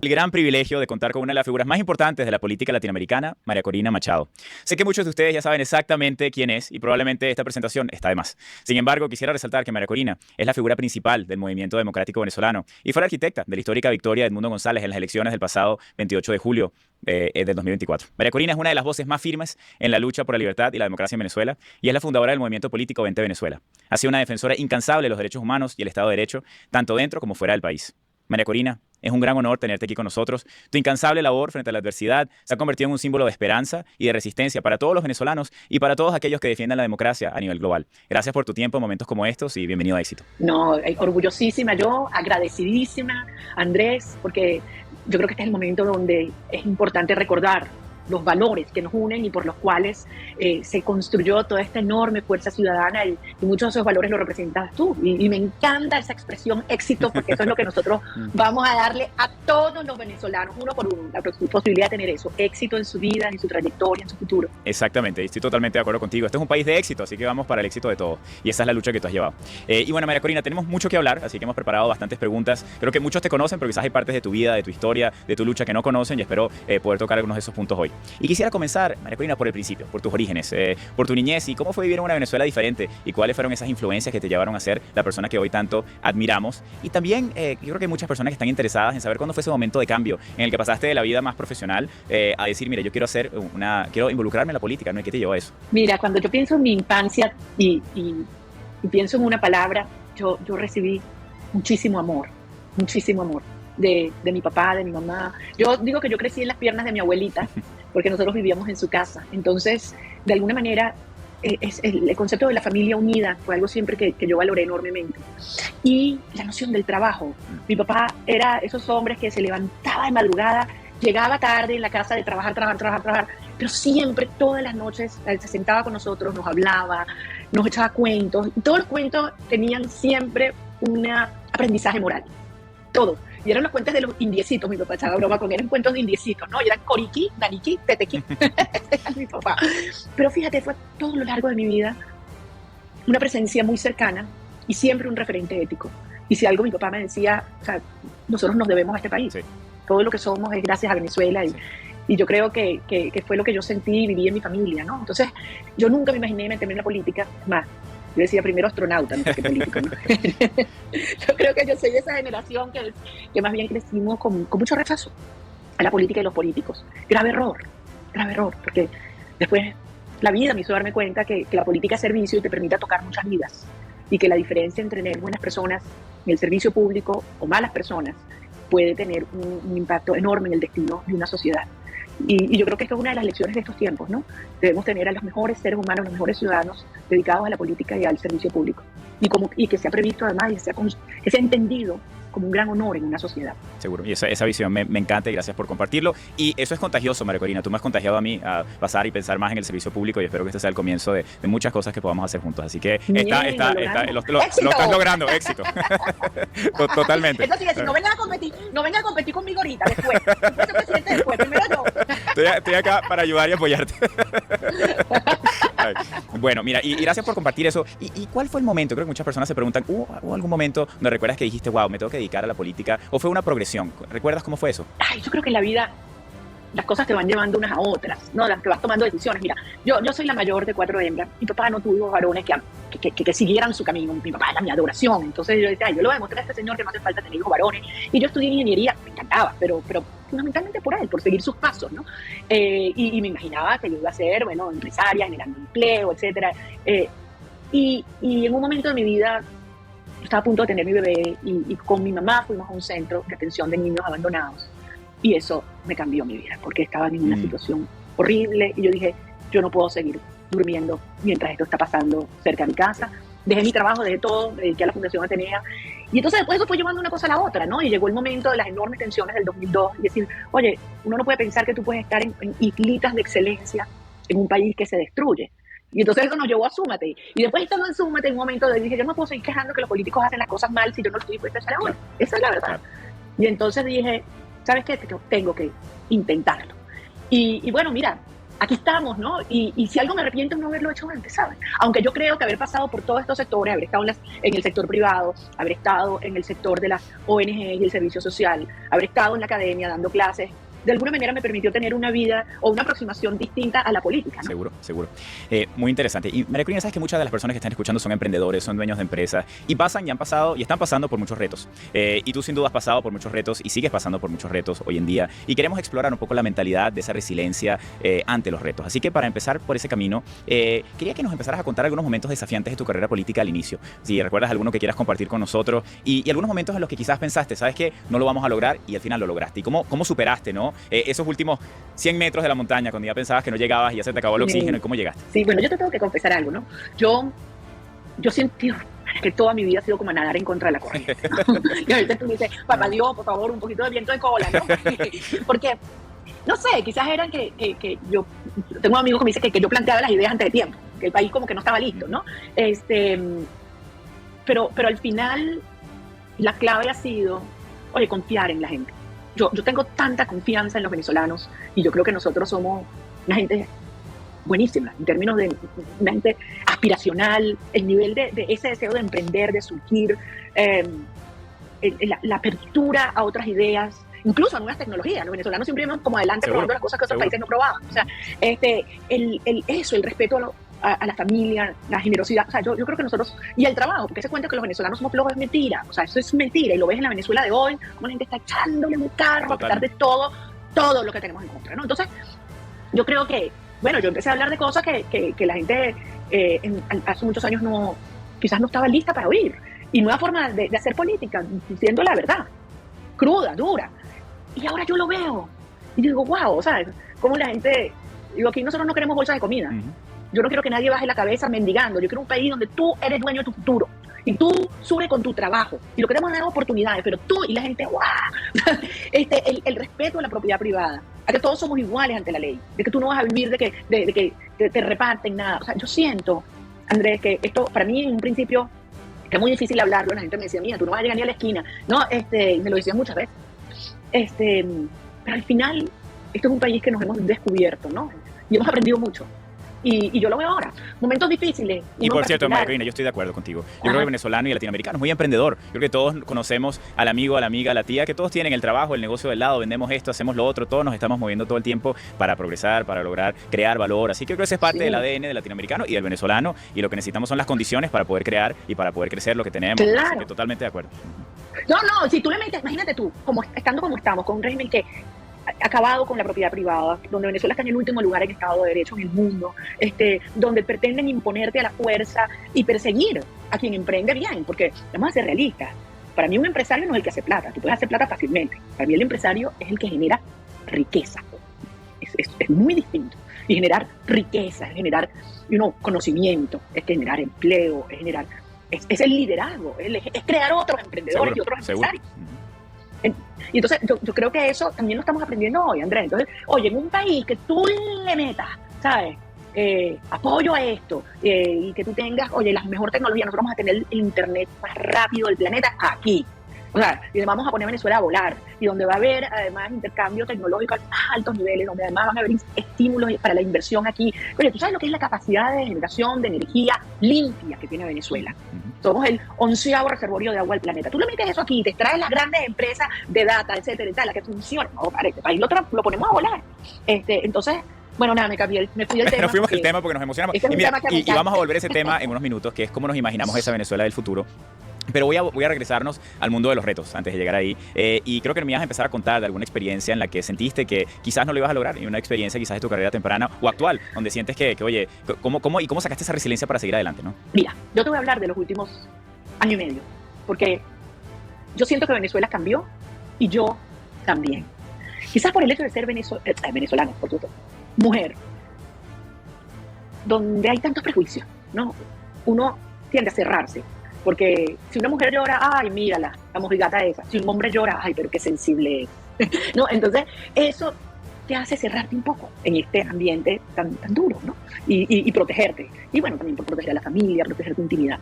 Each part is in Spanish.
el gran privilegio de contar con una de las figuras más importantes de la política latinoamericana, María Corina Machado. Sé que muchos de ustedes ya saben exactamente quién es y probablemente esta presentación está de más. Sin embargo, quisiera resaltar que María Corina es la figura principal del movimiento democrático venezolano y fue la arquitecta de la histórica victoria de Edmundo González en las elecciones del pasado 28 de julio del 2024. María Corina es una de las voces más firmes en la lucha por la libertad y la democracia en Venezuela y es la fundadora del movimiento político Vente Venezuela. Ha sido una defensora incansable de los derechos humanos y el Estado de Derecho, tanto dentro como fuera del país. María Corina, es un gran honor tenerte aquí con nosotros. Tu incansable labor frente a la adversidad se ha convertido en un símbolo de esperanza y de resistencia para todos los venezolanos y para todos aquellos que defiendan la democracia a nivel global. Gracias por tu tiempo en momentos como estos y bienvenido a Éxito. No, orgullosísima yo, agradecidísima, Andrés, porque yo creo que este es el momento donde es importante recordar los valores que nos unen y por los cuales se construyó toda esta enorme fuerza ciudadana y muchos de esos valores los representas tú. Y me encanta esa expresión éxito porque eso es lo que nosotros vamos a darle a todos los venezolanos, uno por uno, la posibilidad de tener eso, éxito en su vida, en su trayectoria, en su futuro. Exactamente, estoy totalmente de acuerdo contigo. Este es un país de éxito, así que vamos para el éxito de todos. Y esa es la lucha que tú has llevado. Y bueno, María Corina, tenemos mucho que hablar, así que hemos preparado bastantes preguntas. Creo que muchos te conocen, pero quizás hay partes de tu vida, de tu historia, de tu lucha que no conocen y espero poder tocar algunos de esos puntos hoy. Y quisiera comenzar, María Corina, por el principio, por tus orígenes, por tu niñez y cómo fue vivir en una Venezuela diferente y cuáles fueron esas influencias que te llevaron a ser la persona que hoy tanto admiramos. Y también yo creo que hay muchas personas que están interesadas en saber cuándo fue ese momento de cambio en el que pasaste de la vida más profesional a decir, mira, yo quiero involucrarme en la política, ¿no? ¿Y qué te llevó a eso? Mira, cuando yo pienso en mi infancia y pienso en una palabra, yo recibí muchísimo amor de mi papá, de mi mamá. Yo digo que yo crecí en las piernas de mi abuelita porque nosotros vivíamos en su casa. Entonces, de alguna manera, el concepto de la familia unida fue algo siempre que yo valoré enormemente. Y la noción del trabajo. Mi papá era esos hombres que se levantaba de madrugada, llegaba tarde en la casa de trabajar, pero siempre, todas las noches, se sentaba con nosotros, nos hablaba, nos echaba cuentos. Y todos los cuentos tenían siempre un aprendizaje moral. Todo. Y eran los cuentos de los indiecitos, mi papá echaba broma con él, eran cuentos de indiecitos, ¿no? Y eran Coriqui, Naniqui, Tetequi. Ese era mi papá. Pero fíjate, fue todo lo largo de mi vida una presencia muy cercana y siempre un referente ético. Y si algo mi papá me decía, o sea, nosotros nos debemos a este país. Sí. Todo lo que somos es gracias a Venezuela y yo creo que fue lo que yo sentí y viví en mi familia, ¿no? Entonces, yo nunca me imaginé meterme en la política, más. Yo decía primero astronauta, no sé qué político, ¿no? Yo creo que yo soy de esa generación que más bien crecimos con mucho rechazo a la política y los políticos. Grave error, porque después la vida me hizo darme cuenta que la política es servicio y te permite tocar muchas vidas y que la diferencia entre tener buenas personas en el servicio público o malas personas puede tener un impacto enorme en el destino de una sociedad. Y yo creo que esto es una de las lecciones de estos tiempos, ¿no? Debemos tener a los mejores seres humanos, los mejores ciudadanos dedicados a la política y al servicio público. Y que sea previsto además y que sea entendido como un gran honor en una sociedad. Seguro, y esa visión me encanta y gracias por compartirlo. Y eso es contagioso, María Corina. Tú me has contagiado a mí a pasar y pensar más en el servicio público y espero que este sea el comienzo de muchas cosas que podamos hacer juntos. Así que lo estás logrando, éxito. Totalmente. Entonces, no vengan a competir conmigo ahorita, después presidente después, primero yo. Estoy acá para ayudar y apoyarte. Bueno, mira, y gracias por compartir eso. ¿Y cuál fue el momento? Creo que muchas personas se preguntan, ¿hubo algún momento donde recuerdas que dijiste, wow, me tengo que dedicar a la política? ¿O fue una progresión? ¿Recuerdas cómo fue eso? Yo creo que en la vida las cosas te van llevando unas a otras, ¿no? Las que vas tomando decisiones. Mira, yo soy la mayor de 4 hembras. Mi papá no tuvo varones que siguieran su camino. Mi papá era mi adoración. Entonces yo decía, yo le voy a demostrar a este señor que no hace falta tener hijos varones. Y yo estudié ingeniería, me encantaba, pero fundamentalmente por él, por seguir sus pasos, ¿no? Y me imaginaba que yo iba a ser, bueno, empresaria, generando empleo, etcétera. Y en un momento de mi vida, yo estaba a punto de tener mi bebé y con mi mamá fuimos a un centro de atención de niños abandonados. Y eso me cambió mi vida, porque estaba en una situación horrible y yo dije, yo no puedo seguir durmiendo mientras esto está pasando cerca de mi casa. Dejé mi trabajo, dejé todo, me dediqué a la Fundación Atenea. Y entonces después eso fue llevando una cosa a la otra, ¿no? Y llegó el momento de las enormes tensiones del 2002 y decir, oye, uno no puede pensar que tú puedes estar en islitas de excelencia en un país que se destruye. Y entonces eso nos llevó a Súmate. Y después estando en Súmate, en un momento dije, yo no puedo seguir quejando que los políticos hacen las cosas mal si yo no estoy dispuesta a hacer ahora. Esa es la verdad. Y entonces dije, ¿sabes qué? Tengo que intentarlo. Y bueno, mira, aquí estamos, ¿no? Y si algo me arrepiento es no haberlo hecho antes, ¿sabes? Aunque yo creo que haber pasado por todos estos sectores, haber estado en el sector privado, haber estado en el sector de las ONG y el servicio social, haber estado en la academia dando clases, de alguna manera me permitió tener una vida o una aproximación distinta a la política, ¿no? Seguro, seguro. Muy interesante. Y María Corina, sabes que muchas de las personas que están escuchando son emprendedores, son dueños de empresas y pasan y han pasado y están pasando por muchos retos. Y tú sin duda has pasado por muchos retos y sigues pasando por muchos retos hoy en día. Y queremos explorar un poco la mentalidad de esa resiliencia ante los retos. Así que para empezar por ese camino, quería que nos empezaras a contar algunos momentos desafiantes de tu carrera política al inicio. Si recuerdas alguno que quieras compartir con nosotros y algunos momentos en los que quizás pensaste, ¿sabes qué? No lo vamos a lograr y al final lo lograste. ¿Y cómo superaste, no? Esos últimos 100 metros de la montaña, cuando ya pensabas que no llegabas y ya se te acabó el oxígeno, ¿y cómo llegaste? Sí, bueno, yo te tengo que confesar algo, ¿no? Yo sentí que toda mi vida ha sido como nadar en contra de la corriente, ¿no? Y ahorita tú me dices, papá Dios, por favor, un poquito de viento de cola, ¿no? Porque, no sé, quizás eran que yo, tengo un amigo que me dice que yo planteaba las ideas antes de tiempo, que el país como que no estaba listo, ¿no? Pero al final, la clave ha sido, oye, confiar en la gente. Yo tengo tanta confianza en los venezolanos y yo creo que nosotros somos una gente buenísima en términos de una gente aspiracional, el nivel de ese deseo de emprender, de surgir, la apertura a otras ideas, incluso a nuevas tecnologías. Los venezolanos siempre íbamos como adelante probando las cosas que otros países no probaban. O sea, el respeto a la familia, la generosidad, o sea, yo creo que nosotros, y el trabajo, porque se cuenta que los venezolanos somos flojos, es mentira, o sea, eso es mentira, y lo ves en la Venezuela de hoy, como la gente está echándole un carro, a pesar de todo lo que tenemos en contra, ¿no? Entonces, yo creo que, bueno, yo empecé a hablar de cosas que la gente hace muchos años quizás no estaba lista para oír, y nueva forma de hacer política, diciendo la verdad, cruda, dura, y ahora yo lo veo, y digo, wow, ¿sabes? Como la gente, digo, aquí nosotros no queremos bolsas de comida, yo no quiero que nadie baje la cabeza mendigando. Yo quiero un país donde tú eres dueño de tu futuro. Y tú subes con tu trabajo. Y lo que queremos es dar oportunidades. Pero tú y la gente, ¡guau! El respeto a la propiedad privada. A que todos somos iguales ante la ley. De que tú no vas a vivir de que te reparten nada. O sea, yo siento, Andrés, que esto para mí en un principio es muy difícil hablarlo. La gente me decía, mira, tú no vas a llegar ni a la esquina. No, me lo decían muchas veces. Pero al final, esto es un país que nos hemos descubierto, ¿no? Y hemos aprendido mucho. Y yo lo veo ahora. Momentos difíciles. Y por cierto, María Corina, yo estoy de acuerdo contigo. Yo creo que el venezolano y el latinoamericano es muy emprendedor. Yo creo que todos conocemos al amigo, a la amiga, a la tía, que todos tienen el trabajo, el negocio del lado, vendemos esto, hacemos lo otro, todos nos estamos moviendo todo el tiempo para progresar, para lograr crear valor. Así que creo que eso es parte del ADN del latinoamericano y del venezolano, y lo que necesitamos son las condiciones para poder crear y para poder crecer lo que tenemos. Claro. Así que totalmente de acuerdo. No, si tú le metes, imagínate tú, estando como estamos, con un régimen que acabado con la propiedad privada, donde Venezuela está en el último lugar en Estado de Derecho en el mundo, donde pretenden imponerte a la fuerza y perseguir a quien emprende bien, porque vamos a ser realistas. Para mí un empresario no es el que hace plata, tú puedes hacer plata fácilmente. Para mí el empresario es el que genera riqueza. Es muy distinto. Y generar riqueza, es generar conocimiento, es generar empleo, es el liderazgo, es crear otros emprendedores y otros empresarios. Y entonces yo creo que eso también lo estamos aprendiendo hoy, Andrés. Entonces, oye, en un país que tú le metas, ¿sabes? Apoyo a esto y que tú tengas, oye, la mejor tecnología, nosotros vamos a tener el internet más rápido del planeta aquí. O sea, y vamos a poner a Venezuela a volar, y donde va a haber además intercambio tecnológico a altos niveles, donde además van a haber estímulos para la inversión aquí. Oye, ¿tú sabes lo que es la capacidad de generación de energía limpia que tiene Venezuela? Somos el 11º reservorio de agua del planeta. Tú le metes eso aquí, te traes las grandes empresas de data, etcétera, y tal, la que funciona. No, para este país lo ponemos a volar. Entonces, bueno, nada, me fui del tema. Nos fuimos del tema porque nos emocionamos. Y vamos a volver a ese tema en unos minutos, que es cómo nos imaginamos esa Venezuela del futuro. Pero voy a regresarnos al mundo de los retos antes de llegar ahí. Y creo que me ibas a empezar a contar de alguna experiencia en la que sentiste que quizás no lo ibas a lograr, y una experiencia quizás de tu carrera temprana o actual, donde sientes que oye, ¿cómo sacaste esa resiliencia para seguir adelante, ¿no? Mira, yo te voy a hablar de los últimos año y medio, porque yo siento que Venezuela cambió y yo también. Quizás por el hecho de ser venezolana, por supuesto, mujer, donde hay tantos prejuicios, ¿no? Uno tiende a cerrarse. Porque si una mujer llora, ay, mírala, la mojigata esa. Si un hombre llora, ay, pero qué sensible es. ¿No? Entonces, eso te hace cerrarte un poco en este ambiente tan duro, ¿no? Y protegerte. Y bueno, también por proteger a la familia, proteger tu intimidad.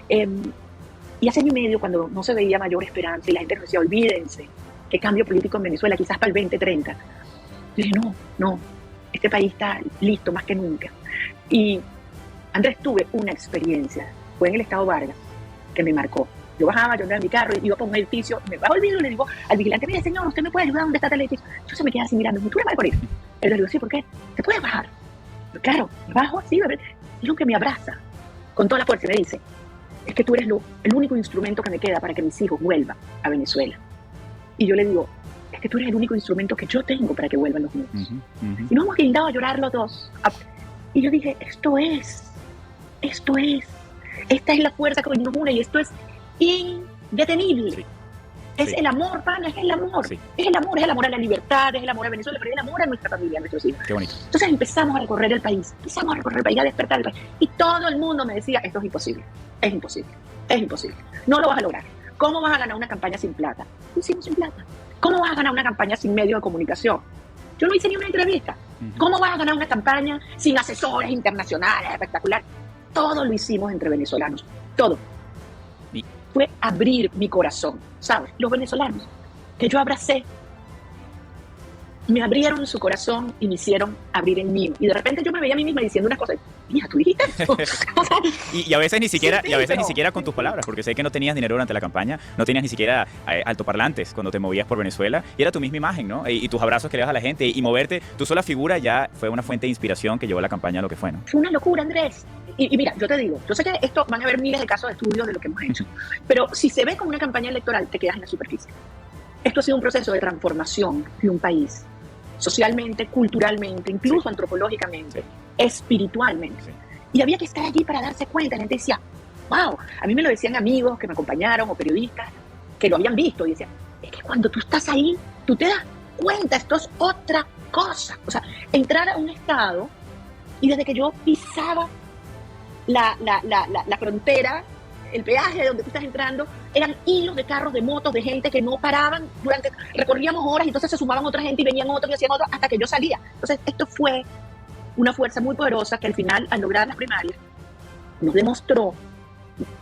Y hace año y medio, cuando no se veía mayor esperanza y la gente nos decía, olvídense, qué cambio político en Venezuela, quizás para el 2030. Yo dije, no, este país está listo más que nunca. Y Andrés, tuve una experiencia, fue en el Estado Vargas, que me marcó. Yo bajaba, yo andaba en mi carro, iba por un edificio, me bajo el vidrio y le digo al vigilante, mire señor, ¿usted me puede ayudar? ¿Dónde está tal edificio? Yo se me quedaba así mirando, ¿tú eres María? Él le digo, sí, ¿por qué? ¿Te puedes bajar? Yo, claro, bajo, sí, y que me abraza con toda la fuerza y me dice, es que tú eres el único instrumento que me queda para que mis hijos vuelvan a Venezuela. Y yo le digo, es que tú eres el único instrumento que yo tengo para que vuelvan los míos. Y nos hemos guindado a llorar los dos. Y yo dije, esta es la fuerza que nos une y esto es indetenible. Sí. Es el amor, pana, es el amor. Sí. Es el amor a la libertad, es el amor a Venezuela, pero es el amor a nuestra familia, a nuestros hijos. Qué bonito. Entonces empezamos a recorrer el país, a despertar el país. Y todo el mundo me decía, esto es imposible, es imposible. No lo vas a lograr. ¿Cómo vas a ganar una campaña sin plata? Lo hicimos sin plata. ¿Cómo vas a ganar una campaña sin medios de comunicación? Yo no hice ni una entrevista. ¿Cómo vas a ganar una campaña sin asesores internacionales espectacular? Todo lo hicimos entre venezolanos, todo. Fue abrir mi corazón, ¿sabes? Los venezolanos que yo abracé me abrieron su corazón y me hicieron abrir el mío. Y de repente yo me veía a mí misma diciendo unas cosas. Mira, tú dijiste eso. y a veces ni siquiera, ni siquiera con tus palabras, porque sé que no tenías dinero durante la campaña, no tenías ni siquiera altoparlantes cuando te movías por Venezuela, y era tu misma imagen, ¿no? Y tus abrazos que le das a la gente, y moverte, tu sola figura ya fue una fuente de inspiración que llevó la campaña a lo que fue, ¿no? Fue una locura, Andrés. Y mira, yo te digo, yo sé que esto van a haber miles de casos de estudios de lo que hemos hecho, pero si se ve como una campaña electoral, te quedas en la superficie. Esto ha sido un proceso de transformación de un país, socialmente, culturalmente, incluso antropológicamente, espiritualmente. Sí. Y había que estar allí para darse cuenta. La gente decía, wow, a mí me lo decían amigos que me acompañaron o periodistas que lo habían visto y decían, es que cuando tú estás ahí, tú te das cuenta, esto es otra cosa. O sea, entrar a un estado y desde que yo pisaba la frontera, el peaje de donde tú estás entrando, eran hilos de carros, de motos, de gente que no paraban recorríamos horas y entonces se sumaban otra gente y venían otros y hacían otros hasta que yo salía. Entonces esto fue una fuerza muy poderosa que al final, al lograr las primarias, nos demostró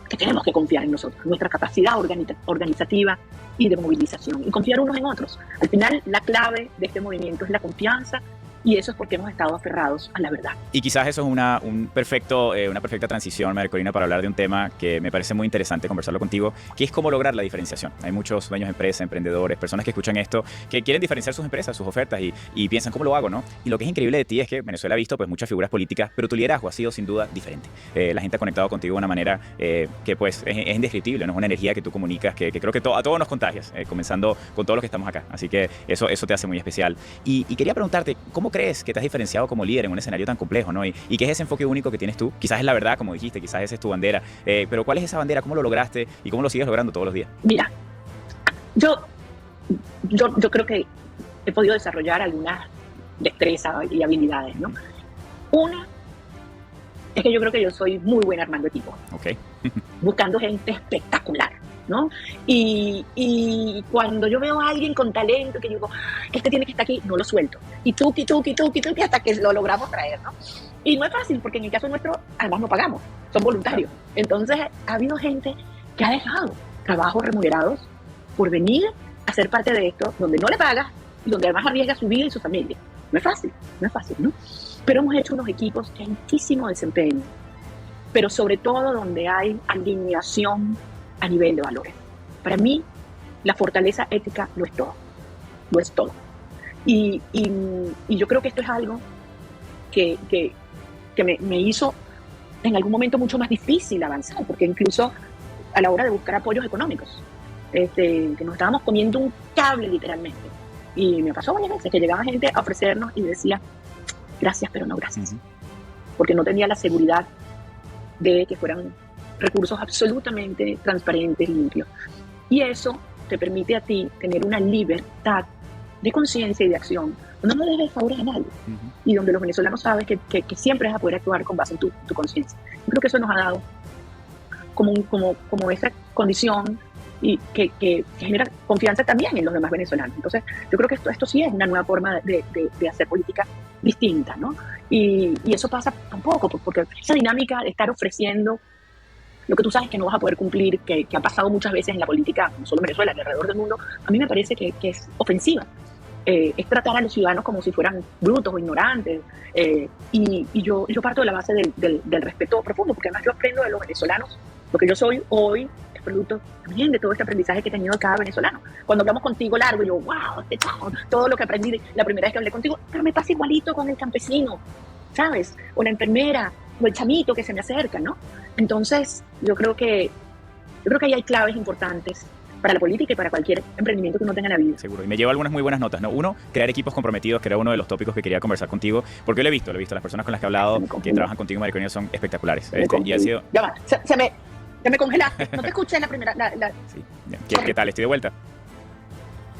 que tenemos que confiar en nosotros, nuestra capacidad organizativa y de movilización, y confiar unos en otros. Al final, la clave de este movimiento es la confianza, y eso es porque hemos estado aferrados a la verdad. Y quizás eso es una perfecta transición, María Corina, para hablar de un tema que me parece muy interesante conversarlo contigo, que es cómo lograr la diferenciación. Hay muchos dueños de empresas, emprendedores, personas que escuchan esto, que quieren diferenciar sus empresas, sus ofertas y piensan, ¿cómo lo hago, no? Y lo que es increíble de ti es que Venezuela ha visto pues muchas figuras políticas, pero tu liderazgo ha sido sin duda diferente. La gente ha conectado contigo de una manera que pues es indescriptible, ¿no? Es una energía que tú comunicas que creo que a todos nos contagias, comenzando con todos los que estamos acá. Así que eso te hace muy especial. Y quería preguntarte, ¿cómo crees que te has diferenciado como líder en un escenario tan complejo, ¿no? Y qué es ese enfoque único que tienes tú. Quizás es la verdad, como dijiste, quizás esa es tu bandera, pero ¿cuál es esa bandera? ¿Cómo lo lograste? ¿Y cómo lo sigues logrando todos los días? Mira, yo creo que he podido desarrollar algunas destrezas y habilidades, ¿no? Una es que yo creo que yo soy muy buena armando equipos. Okay. Buscando gente espectacular, ¿no? Y cuando yo veo a alguien con talento que digo, este tiene que estar aquí, no lo suelto. Y tuki, hasta que lo logramos traer, ¿no? Y no es fácil, porque en el caso nuestro, además no pagamos, son voluntarios. Entonces, ha habido gente que ha dejado trabajos remunerados por venir a ser parte de esto, donde no le pagas y donde además arriesga su vida y su familia. No es fácil, ¿no? Pero hemos hecho unos equipos de altísimo desempeño, pero sobre todo donde hay alineación a nivel de valores. Para mí, la fortaleza ética lo es todo. Y yo creo que esto es algo que me hizo en algún momento mucho más difícil avanzar, porque incluso a la hora de buscar apoyos económicos, que nos estábamos comiendo un cable literalmente. Y me pasó varias veces que llegaba gente a ofrecernos y decía, gracias, pero no gracias. Porque no tenía la seguridad de que fueran recursos absolutamente transparentes, limpios. Y eso te permite a ti tener una libertad de conciencia y de acción, donde no le debes favores a nadie, y donde los venezolanos saben que siempre vas a poder actuar con base en tu conciencia. Yo creo que eso nos ha dado como esa condición y que genera confianza también en los demás venezolanos. Entonces, yo creo que esto sí es una nueva forma de hacer política distinta, ¿no? Y eso pasa tampoco, porque esa dinámica de estar ofreciendo lo que tú sabes que no vas a poder cumplir, que ha pasado muchas veces en la política, no solo en Venezuela, alrededor del mundo, a mí me parece que es ofensiva. es tratar a los ciudadanos como si fueran brutos o ignorantes. Y yo parto de la base del respeto profundo, porque además yo aprendo de los venezolanos. Lo que yo soy hoy es producto también de todo este aprendizaje que he tenido de cada venezolano. Cuando hablamos contigo largo, yo, wow, todo lo que aprendí la primera vez que hablé contigo, pero me pasa igualito con el campesino, ¿sabes? O la enfermera, o el chamito que se me acerca, ¿no? Entonces, yo creo que ahí hay claves importantes para la política y para cualquier emprendimiento que uno tenga en la vida. Seguro. Y me llevo algunas muy buenas notas, ¿no? Uno, crear equipos comprometidos, que era uno de los tópicos que quería conversar contigo, porque lo he visto. Las personas con las que he hablado, que trabajan contigo, María Corina, son espectaculares. Y ha sido... Ya va, se me congelaste. No te escuché la primera... Sí. ¿Qué tal? Estoy de vuelta.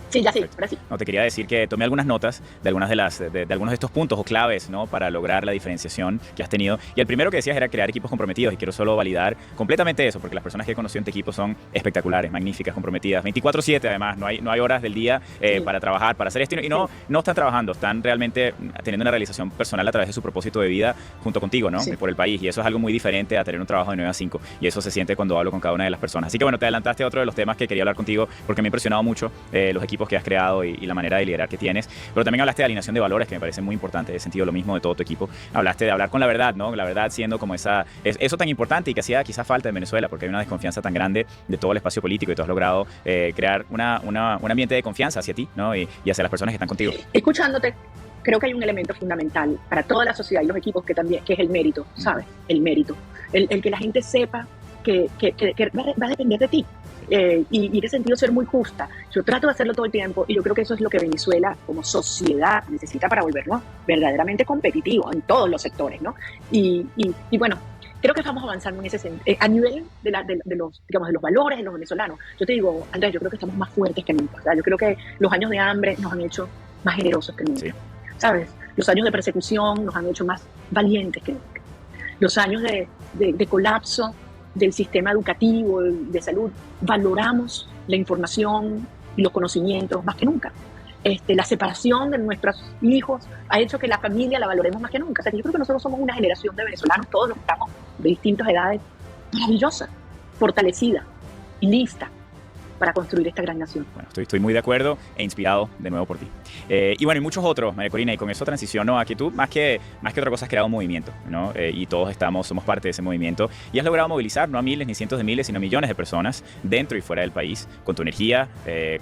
Sí, ya sí, ahora sí. No, te quería decir que tomé algunas notas de algunas de algunos de estos puntos o claves, ¿no? Para lograr la diferenciación que has tenido. Y el primero que decías era crear equipos comprometidos, y quiero solo validar completamente eso, porque las personas que he conocido en tu equipo son espectaculares, magníficas, comprometidas, 24/7 además, no hay horas del día para trabajar, para hacer esto, y no están trabajando, están realmente teniendo una realización personal a través de su propósito de vida junto contigo, ¿no? Por el país, y eso es algo muy diferente a tener un trabajo de 9 a 5, y eso se siente cuando hablo con cada una de las personas. Así que bueno, te adelantaste a otro de los temas que quería hablar contigo, porque me ha impresionado mucho los equipos que has creado y la manera de liderar que tienes, pero también hablaste de alineación de valores, que me parece muy importante. He sentido lo mismo de todo tu equipo. Hablaste de hablar con la verdad, ¿no? La verdad siendo como eso tan importante y que hacía quizás falta en Venezuela, porque hay una desconfianza tan grande de todo el espacio político, y tú has logrado crear un ambiente de confianza hacia ti, ¿no? Y hacia las personas que están contigo. Escuchándote, creo que hay un elemento fundamental para toda la sociedad y los equipos que es el mérito, ¿sabes? El mérito. El que la gente sepa que va a depender de ti. Y en ese sentido ser muy justa. Yo trato de hacerlo todo el tiempo, y yo creo que eso es lo que Venezuela como sociedad necesita para volvernos verdaderamente competitivos en todos los sectores, ¿no? Y bueno, creo que estamos avanzando en ese sentido. A nivel de los valores de los venezolanos, yo te digo, Andrés, yo creo que estamos más fuertes que nunca. O sea, yo creo que los años de hambre nos han hecho más generosos que nunca. Sí. ¿Sabes? Los años de persecución nos han hecho más valientes que nunca. Los años de colapso del sistema educativo, de salud, valoramos la información y los conocimientos más que nunca. La separación de nuestros hijos ha hecho que la familia la valoremos más que nunca. O sea, que yo creo que nosotros somos una generación de venezolanos, todos los que estamos de distintas edades, maravillosa, fortalecida y lista para construir esta gran nación. Bueno, estoy muy de acuerdo e inspirado de nuevo por ti. Y bueno, y muchos otros, María Corina, y con eso transiciono a que tú, más que otra cosa, has creado un movimiento, ¿no? Y todos somos parte de ese movimiento, y has logrado movilizar no a miles ni cientos de miles, sino millones de personas dentro y fuera del país, con tu energía,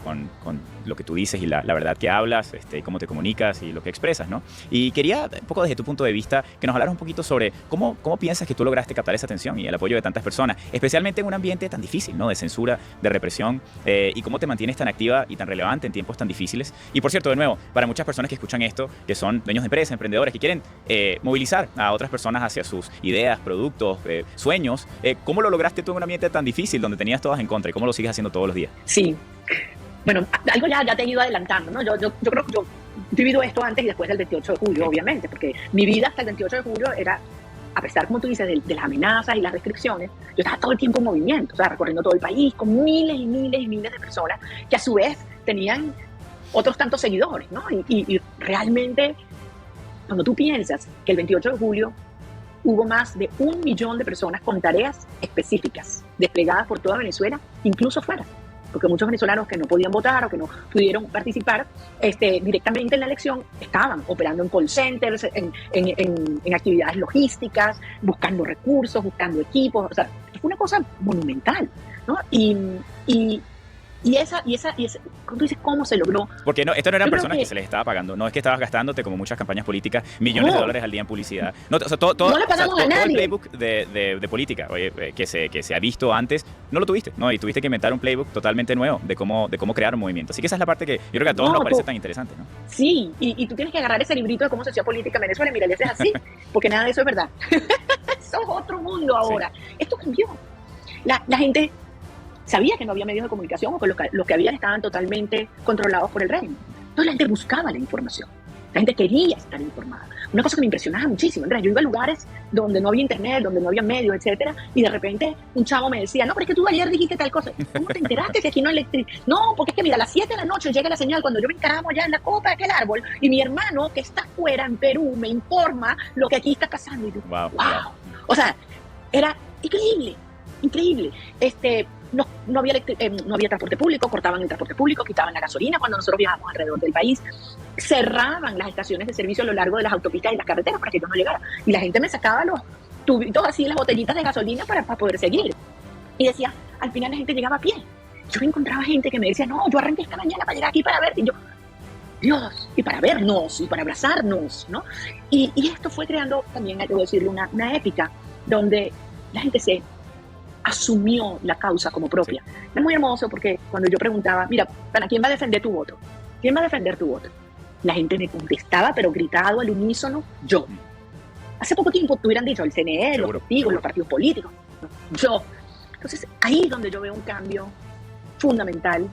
con lo que tú dices y la verdad que hablas, cómo te comunicas y lo que expresas, ¿no? Y quería, un poco desde tu punto de vista, que nos hablaras un poquito sobre cómo piensas que tú lograste captar esa atención y el apoyo de tantas personas, especialmente en un ambiente tan difícil, ¿no? De censura, de represión, y cómo te mantienes tan activa y tan relevante en tiempos tan difíciles. Y por cierto, de nuevo, para muchas personas que escuchan esto, que son dueños de empresas, emprendedores, que quieren movilizar a otras personas hacia sus ideas, productos, sueños, ¿cómo lo lograste tú en un ambiente tan difícil donde tenías todas en contra, y cómo lo sigues haciendo todos los días? Sí. Bueno, algo ya te he ido adelantando, ¿no? Yo creo que yo he vivido esto antes y después del 28 de julio, obviamente, porque mi vida hasta el 28 de julio era, a pesar, como tú dices, de las amenazas y las restricciones, yo estaba todo el tiempo en movimiento, o sea, recorriendo todo el país con miles y miles y miles de personas que a su vez tenían otros tantos seguidores, ¿no? Y realmente, cuando tú piensas que el 28 de julio hubo más de 1 millón de personas con tareas específicas desplegadas por toda Venezuela, incluso fuera, porque muchos venezolanos que no podían votar o que no pudieron participar directamente en la elección estaban operando en call centers, en actividades logísticas, buscando recursos, buscando equipos. O sea, fue una cosa monumental, ¿no? Y esa, ¿cómo tú dices cómo se logró? Porque esto no eran personas que se les estaba pagando, no es que estabas gastándote, como muchas campañas políticas, millones de dólares al día en publicidad. No, o sea, todo el playbook de política, oye, que se ha visto antes, no lo tuviste, ¿no? Y tuviste que inventar un playbook totalmente nuevo de cómo crear un movimiento. Así que esa es la parte que yo creo que a todos nos parece tan interesante, ¿no? Sí, y tú tienes que agarrar ese librito de cómo se hacía política en Venezuela y mira, es así, porque nada de eso es verdad. Eso es otro mundo ahora. Sí. Esto cambió. La gente sabía que no había medios de comunicación, o que los que habían estaban totalmente controlados por el régimen. Entonces la gente buscaba la información. La gente quería estar informada. Una cosa que me impresionaba muchísimo, Andrés, yo iba a lugares donde no había internet, donde no había medios, etcétera, y de repente un chavo me decía, no, pero es que tú ayer dijiste tal cosa. ¿Cómo te enteraste que aquí no hay electricidad? No, porque es que mira, a las 7 de la noche llega la señal cuando yo me encaramo allá en la copa de aquel árbol, y mi hermano que está afuera en Perú me informa lo que aquí está pasando. Y yo, wow. O sea, era increíble. no había transporte público, cortaban el transporte público, quitaban la gasolina cuando nosotros viajábamos alrededor del país, cerraban las estaciones de servicio a lo largo de las autopistas y las carreteras para que yo no llegara. Y la gente me sacaba los tubitos así, las botellitas de gasolina para poder seguir. Y decía, al final la gente llegaba a pie. Yo encontraba gente que me decía, no, yo arranqué esta mañana para llegar aquí para verte. Y yo, Dios, y para vernos, y para abrazarnos, ¿no? Y esto fue creando también, debo decirlo, una épica donde la gente se asumió la causa como propia. Sí. Es muy hermoso porque cuando yo preguntaba, mira, ¿para quién va a defender tu voto? ¿Quién va a defender tu voto? La gente me contestaba, pero gritado al unísono, yo. Hace poco tiempo te hubieran dicho el CNE, los testigos, los partidos políticos, yo. Entonces, ahí es donde yo veo un cambio fundamental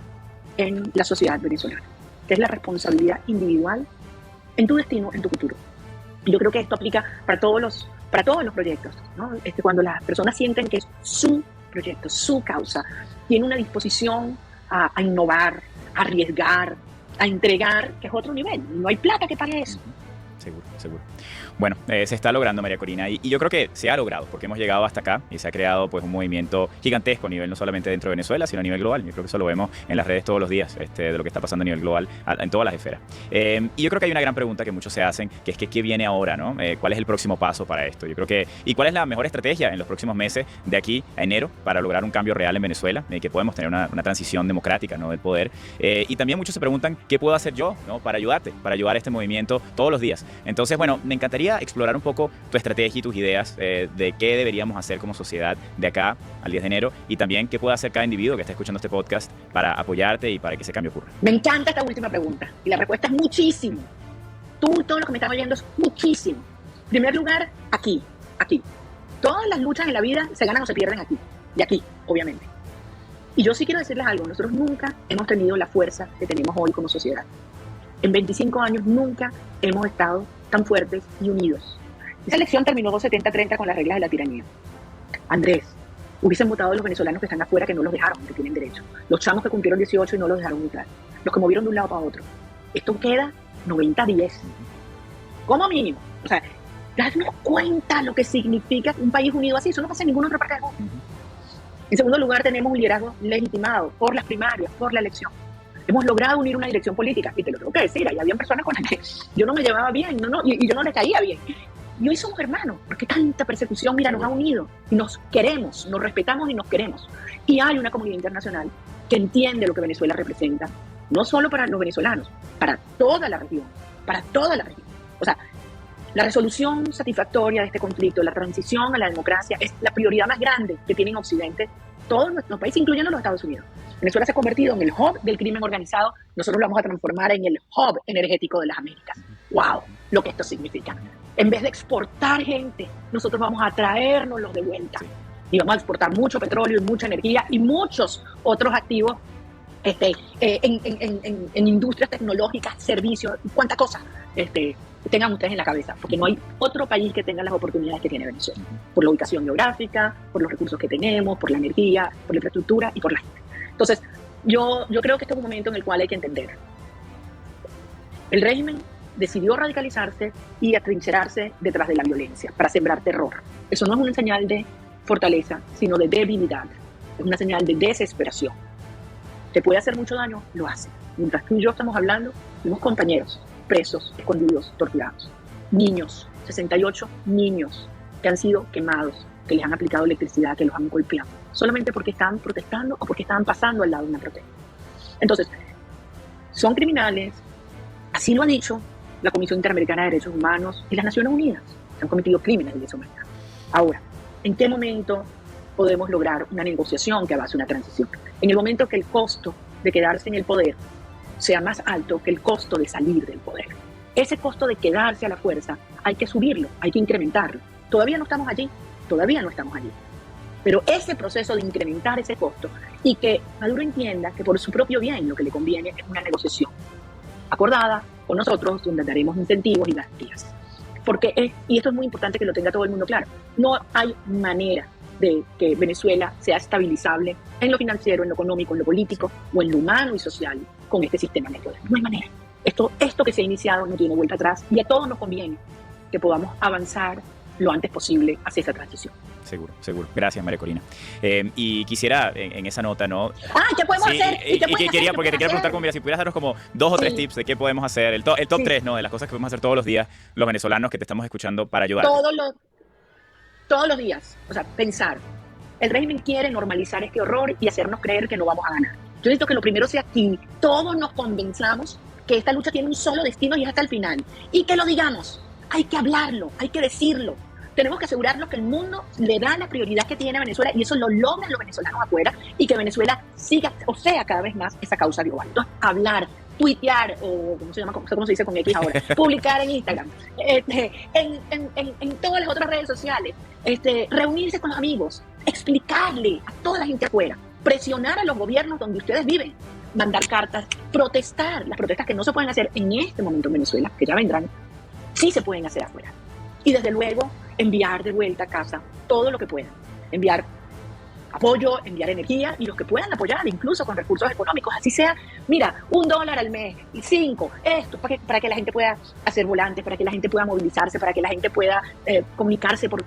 en la sociedad venezolana, que es la responsabilidad individual en tu destino, en tu futuro. Y yo creo que esto aplica para todos los proyectos, ¿no? Cuando las personas sienten que es su proyecto, su causa, tiene una disposición a innovar, a arriesgar, a entregar, que es otro nivel. No hay plata que pague eso. Seguro. Bueno, se está logrando, María Corina, y yo creo que se ha logrado, porque hemos llegado hasta acá y se ha creado pues un movimiento gigantesco a nivel no solamente dentro de Venezuela, sino a nivel global. Yo creo que eso lo vemos en las redes todos los días, de lo que está pasando a nivel global, en todas las esferas. Y yo creo que hay una gran pregunta que muchos se hacen, que es que ¿qué viene ahora, no? ¿Cuál es el próximo paso para esto? Yo creo que, ¿y cuál es la mejor estrategia en los próximos meses de aquí a enero para lograr un cambio real en Venezuela? Que podemos tener una transición democrática, ¿no?, del poder. Y también muchos se preguntan, ¿qué puedo hacer yo, ¿no?, para ayudarte, para ayudar a este movimiento todos los días? Entonces, bueno, me encantaría explorar un poco tu estrategia y tus ideas de qué deberíamos hacer como sociedad de acá al 10 de enero y también qué puede hacer cada individuo que está escuchando este podcast para apoyarte y para que ese cambio ocurra. Me encanta esta última pregunta y la respuesta es muchísimo. Tú, todo lo que me estás oyendo es muchísimo. En primer lugar, aquí. Todas las luchas en la vida se ganan o se pierden aquí. Y aquí, obviamente. Y yo sí quiero decirles algo. Nosotros nunca hemos tenido la fuerza que tenemos hoy como sociedad. En 25 años nunca hemos estado tan fuertes y unidos. Esa elección terminó 70-30 con las reglas de la tiranía. Andrés, hubiesen votado los venezolanos que están afuera, que no los dejaron, que tienen derecho. Los chamos que cumplieron 18 y no los dejaron votar. Los que movieron de un lado para otro. Esto queda 90-10. Como mínimo. O sea, darnos cuenta lo que significa un país unido así. Eso no pasa en ninguna otra parte del mundo. En segundo lugar, tenemos un liderazgo legitimado por las primarias, por la elección. Hemos logrado unir una dirección política, y te lo tengo que decir, ahí había personas con las que yo no me llevaba bien, y yo no le caía bien. Y hoy somos hermanos, porque tanta persecución, mira, nos ha unido, y nos queremos, nos respetamos y nos queremos. Y hay una comunidad internacional que entiende lo que Venezuela representa, no solo para los venezolanos, para toda la región, O sea, la resolución satisfactoria de este conflicto, la transición a la democracia, es la prioridad más grande que tiene en Occidente todos nuestros países, incluyendo los Estados Unidos. Venezuela se ha convertido en el hub del crimen organizado. Nosotros lo vamos a transformar en el hub energético de las Américas. ¡Wow! Lo que esto significa. En vez de exportar gente, nosotros vamos a traérnoslos de vuelta. Sí. Y vamos a exportar mucho petróleo y mucha energía y muchos otros activos en industrias tecnológicas, servicios, cuánta cosa tengan ustedes en la cabeza, porque no hay otro país que tenga las oportunidades que tiene Venezuela, por la ubicación geográfica, por los recursos que tenemos, por la energía, por la infraestructura y por la gente. Entonces, yo creo que este es un momento en el cual hay que entender. El régimen decidió radicalizarse y atrincherarse detrás de la violencia para sembrar terror. Eso no es una señal de fortaleza, sino de debilidad. Es una señal de desesperación. ¿Te puede hacer mucho daño? Lo hace. Mientras tú y yo estamos hablando, tenemos compañeros presos, escondidos, torturados. Niños, 68 niños que han sido quemados, que les han aplicado electricidad, que los han golpeado, solamente porque estaban protestando o porque estaban pasando al lado de una protesta. Entonces, son criminales, así lo ha dicho la Comisión Interamericana de Derechos Humanos y las Naciones Unidas. Se han cometido crímenes de lesa humanidad. Ahora, ¿en qué momento podemos lograr una negociación que avance una transición? En el momento que el costo de quedarse en el poder sea más alto que el costo de salir del poder. Ese costo de quedarse a la fuerza hay que subirlo, hay que incrementarlo. Todavía no estamos allí. Pero ese proceso de incrementar ese costo y que Maduro entienda que por su propio bien lo que le conviene es una negociación acordada con nosotros, donde daremos incentivos y garantías. Y esto es muy importante que lo tenga todo el mundo claro, no hay manera de que Venezuela sea estabilizable en lo financiero, en lo económico, en lo político o en lo humano y social con este sistema de poder. No hay manera. Esto que se ha iniciado no tiene vuelta atrás y a todos nos conviene que podamos avanzar lo antes posible hacia esa transición. Seguro, seguro. Gracias, María Corina. Y quisiera, en esa nota, ¿no? ¿Qué podemos hacer? Porque te quería preguntar, mira, si pudieras darnos como 2 o 3 tips de qué podemos hacer, el top 3, ¿no? De las cosas que podemos hacer todos los días, los venezolanos que te estamos escuchando para ayudar. Todos los días. O sea, pensar. El régimen quiere normalizar este horror y hacernos creer que no vamos a ganar. Yo necesito que lo primero sea que todos nos convenzamos que esta lucha tiene un solo destino y es hasta el final. Y que lo digamos. Hay que hablarlo, hay que decirlo. Tenemos que asegurarnos que el mundo le da la prioridad que tiene a Venezuela y eso lo logran los venezolanos afuera y que Venezuela siga, o sea, cada vez más esa causa global. Entonces, hablar, tuitear, o ¿cómo se llama? ¿Cómo se dice con X ahora? Publicar en Instagram, en todas las otras redes sociales, reunirse con los amigos, explicarle a toda la gente afuera, presionar a los gobiernos donde ustedes viven, mandar cartas, protestar. Las protestas que no se pueden hacer en este momento en Venezuela, que ya vendrán, sí se pueden hacer afuera. Y desde luego, enviar de vuelta a casa todo lo que puedan. Enviar apoyo, enviar energía y los que puedan apoyar, incluso con recursos económicos. Así sea, mira, $1 al mes y 5, esto, para que la gente pueda hacer volantes, para que la gente pueda movilizarse, para que la gente pueda comunicarse por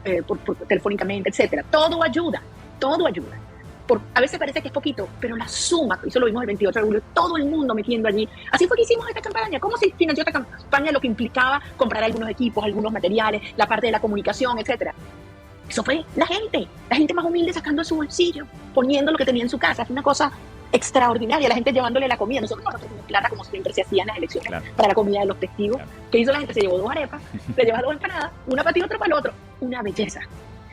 telefónicamente, etcétera. Todo ayuda, todo ayuda. A veces parece que es poquito, pero la suma, eso lo vimos el 28 de julio, todo el mundo metiendo allí. Así fue que hicimos esta campaña. ¿Cómo se financió esta campaña? Lo que implicaba comprar algunos equipos, algunos materiales, la parte de la comunicación, etcétera. Eso fue la gente más humilde sacando de su bolsillo, poniendo lo que tenía en su casa. Es una cosa extraordinaria, la gente llevándole la comida. Nosotros no tenemos plata como siempre se hacía en las elecciones, claro, para la comida de los testigos. Claro. ¿Qué hizo la gente? Se llevó 2 arepas, se llevó 2 empanadas, una para ti y otra para el otro. Una belleza.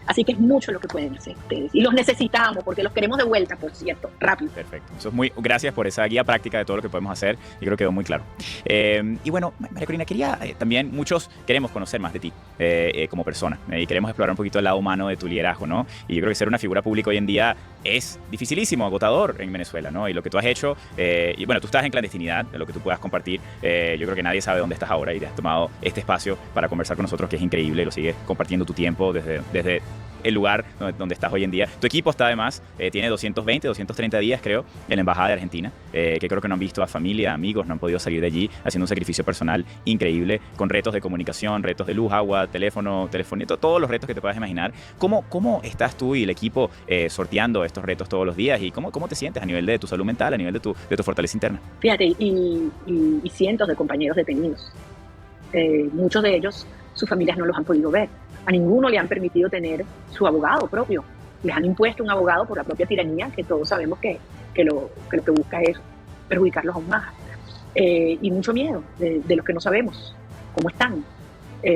Así que es mucho lo que pueden hacer ustedes. Y los necesitamos, porque los queremos de vuelta, por cierto, rápido. Perfecto. Eso es gracias por esa guía práctica de todo lo que podemos hacer. Y creo que quedó muy claro. Y bueno, María Corina, también muchos queremos conocer más de ti como persona. Y queremos explorar un poquito el lado humano de tu liderazgo, ¿no? Y yo creo que ser una figura pública hoy en día es dificilísimo, agotador en Venezuela, ¿no? Y lo que tú has hecho, y bueno, tú estás en clandestinidad, de lo que tú puedas compartir. Yo creo que nadie sabe dónde estás ahora y te has tomado este espacio para conversar con nosotros, que es increíble. Lo sigues compartiendo tu tiempo desde el lugar donde estás hoy en día. Tu equipo está además, tiene 220, 230 días creo, en la Embajada de Argentina, que creo que no han visto a familia, amigos, no han podido salir de allí, haciendo un sacrificio personal increíble, con retos de comunicación, retos de luz, agua, teléfono, telefonito, todos los retos que te puedas imaginar. ¿Cómo estás tú y el equipo sorteando estos retos todos los días? ¿Y cómo te sientes a nivel de tu salud mental, a nivel de tu fortaleza interna? Fíjate, y cientos de compañeros detenidos. Muchos de ellos, sus familias no los han podido ver. A ninguno le han permitido tener su abogado propio. Les han impuesto un abogado por la propia tiranía, que todos sabemos que lo que busca es perjudicarlos aún más. Y mucho miedo de los que no sabemos cómo están,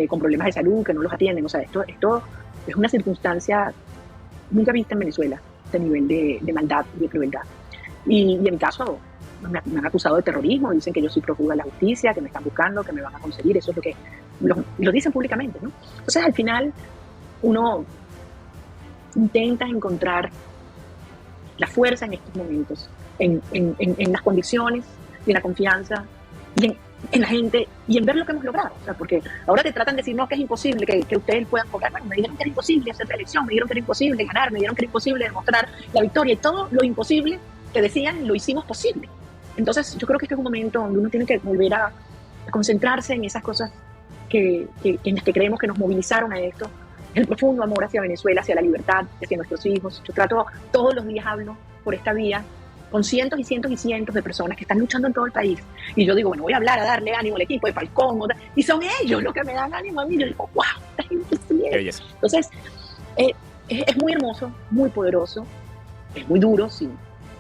con problemas de salud, que no los atienden. O sea, esto es una circunstancia nunca vista en Venezuela, este nivel de maldad y de crueldad. Y en mi caso, me han acusado de terrorismo, dicen que yo soy prófuga de la justicia, que me están buscando, que me van a conseguir. Eso es lo que lo dicen públicamente, ¿no? Entonces, al final, uno intenta encontrar la fuerza en estos momentos, en las condiciones, y en la confianza, y en la gente, y en ver lo que hemos logrado. O sea, porque ahora te tratan de decir, no, que es imposible que ustedes puedan cobrar. Bueno, me dijeron que era imposible hacer la elección, me dijeron que era imposible ganar, me dijeron que era imposible demostrar la victoria, y todo lo imposible que decían, lo hicimos posible. Entonces, yo creo que este es un momento donde uno tiene que volver a concentrarse en esas cosas en las que creemos que nos movilizaron a esto, el profundo amor hacia Venezuela, hacia la libertad, hacia nuestros hijos. Yo todos los días hablo por esta vía con cientos y cientos y cientos de personas que están luchando en todo el país. Y yo digo, bueno, voy a hablar, a darle ánimo al equipo de Falcón, y son ellos los que me dan ánimo a mí. Yo digo, wow, esta gente es. Entonces, es muy hermoso, muy poderoso, es muy duro, sí.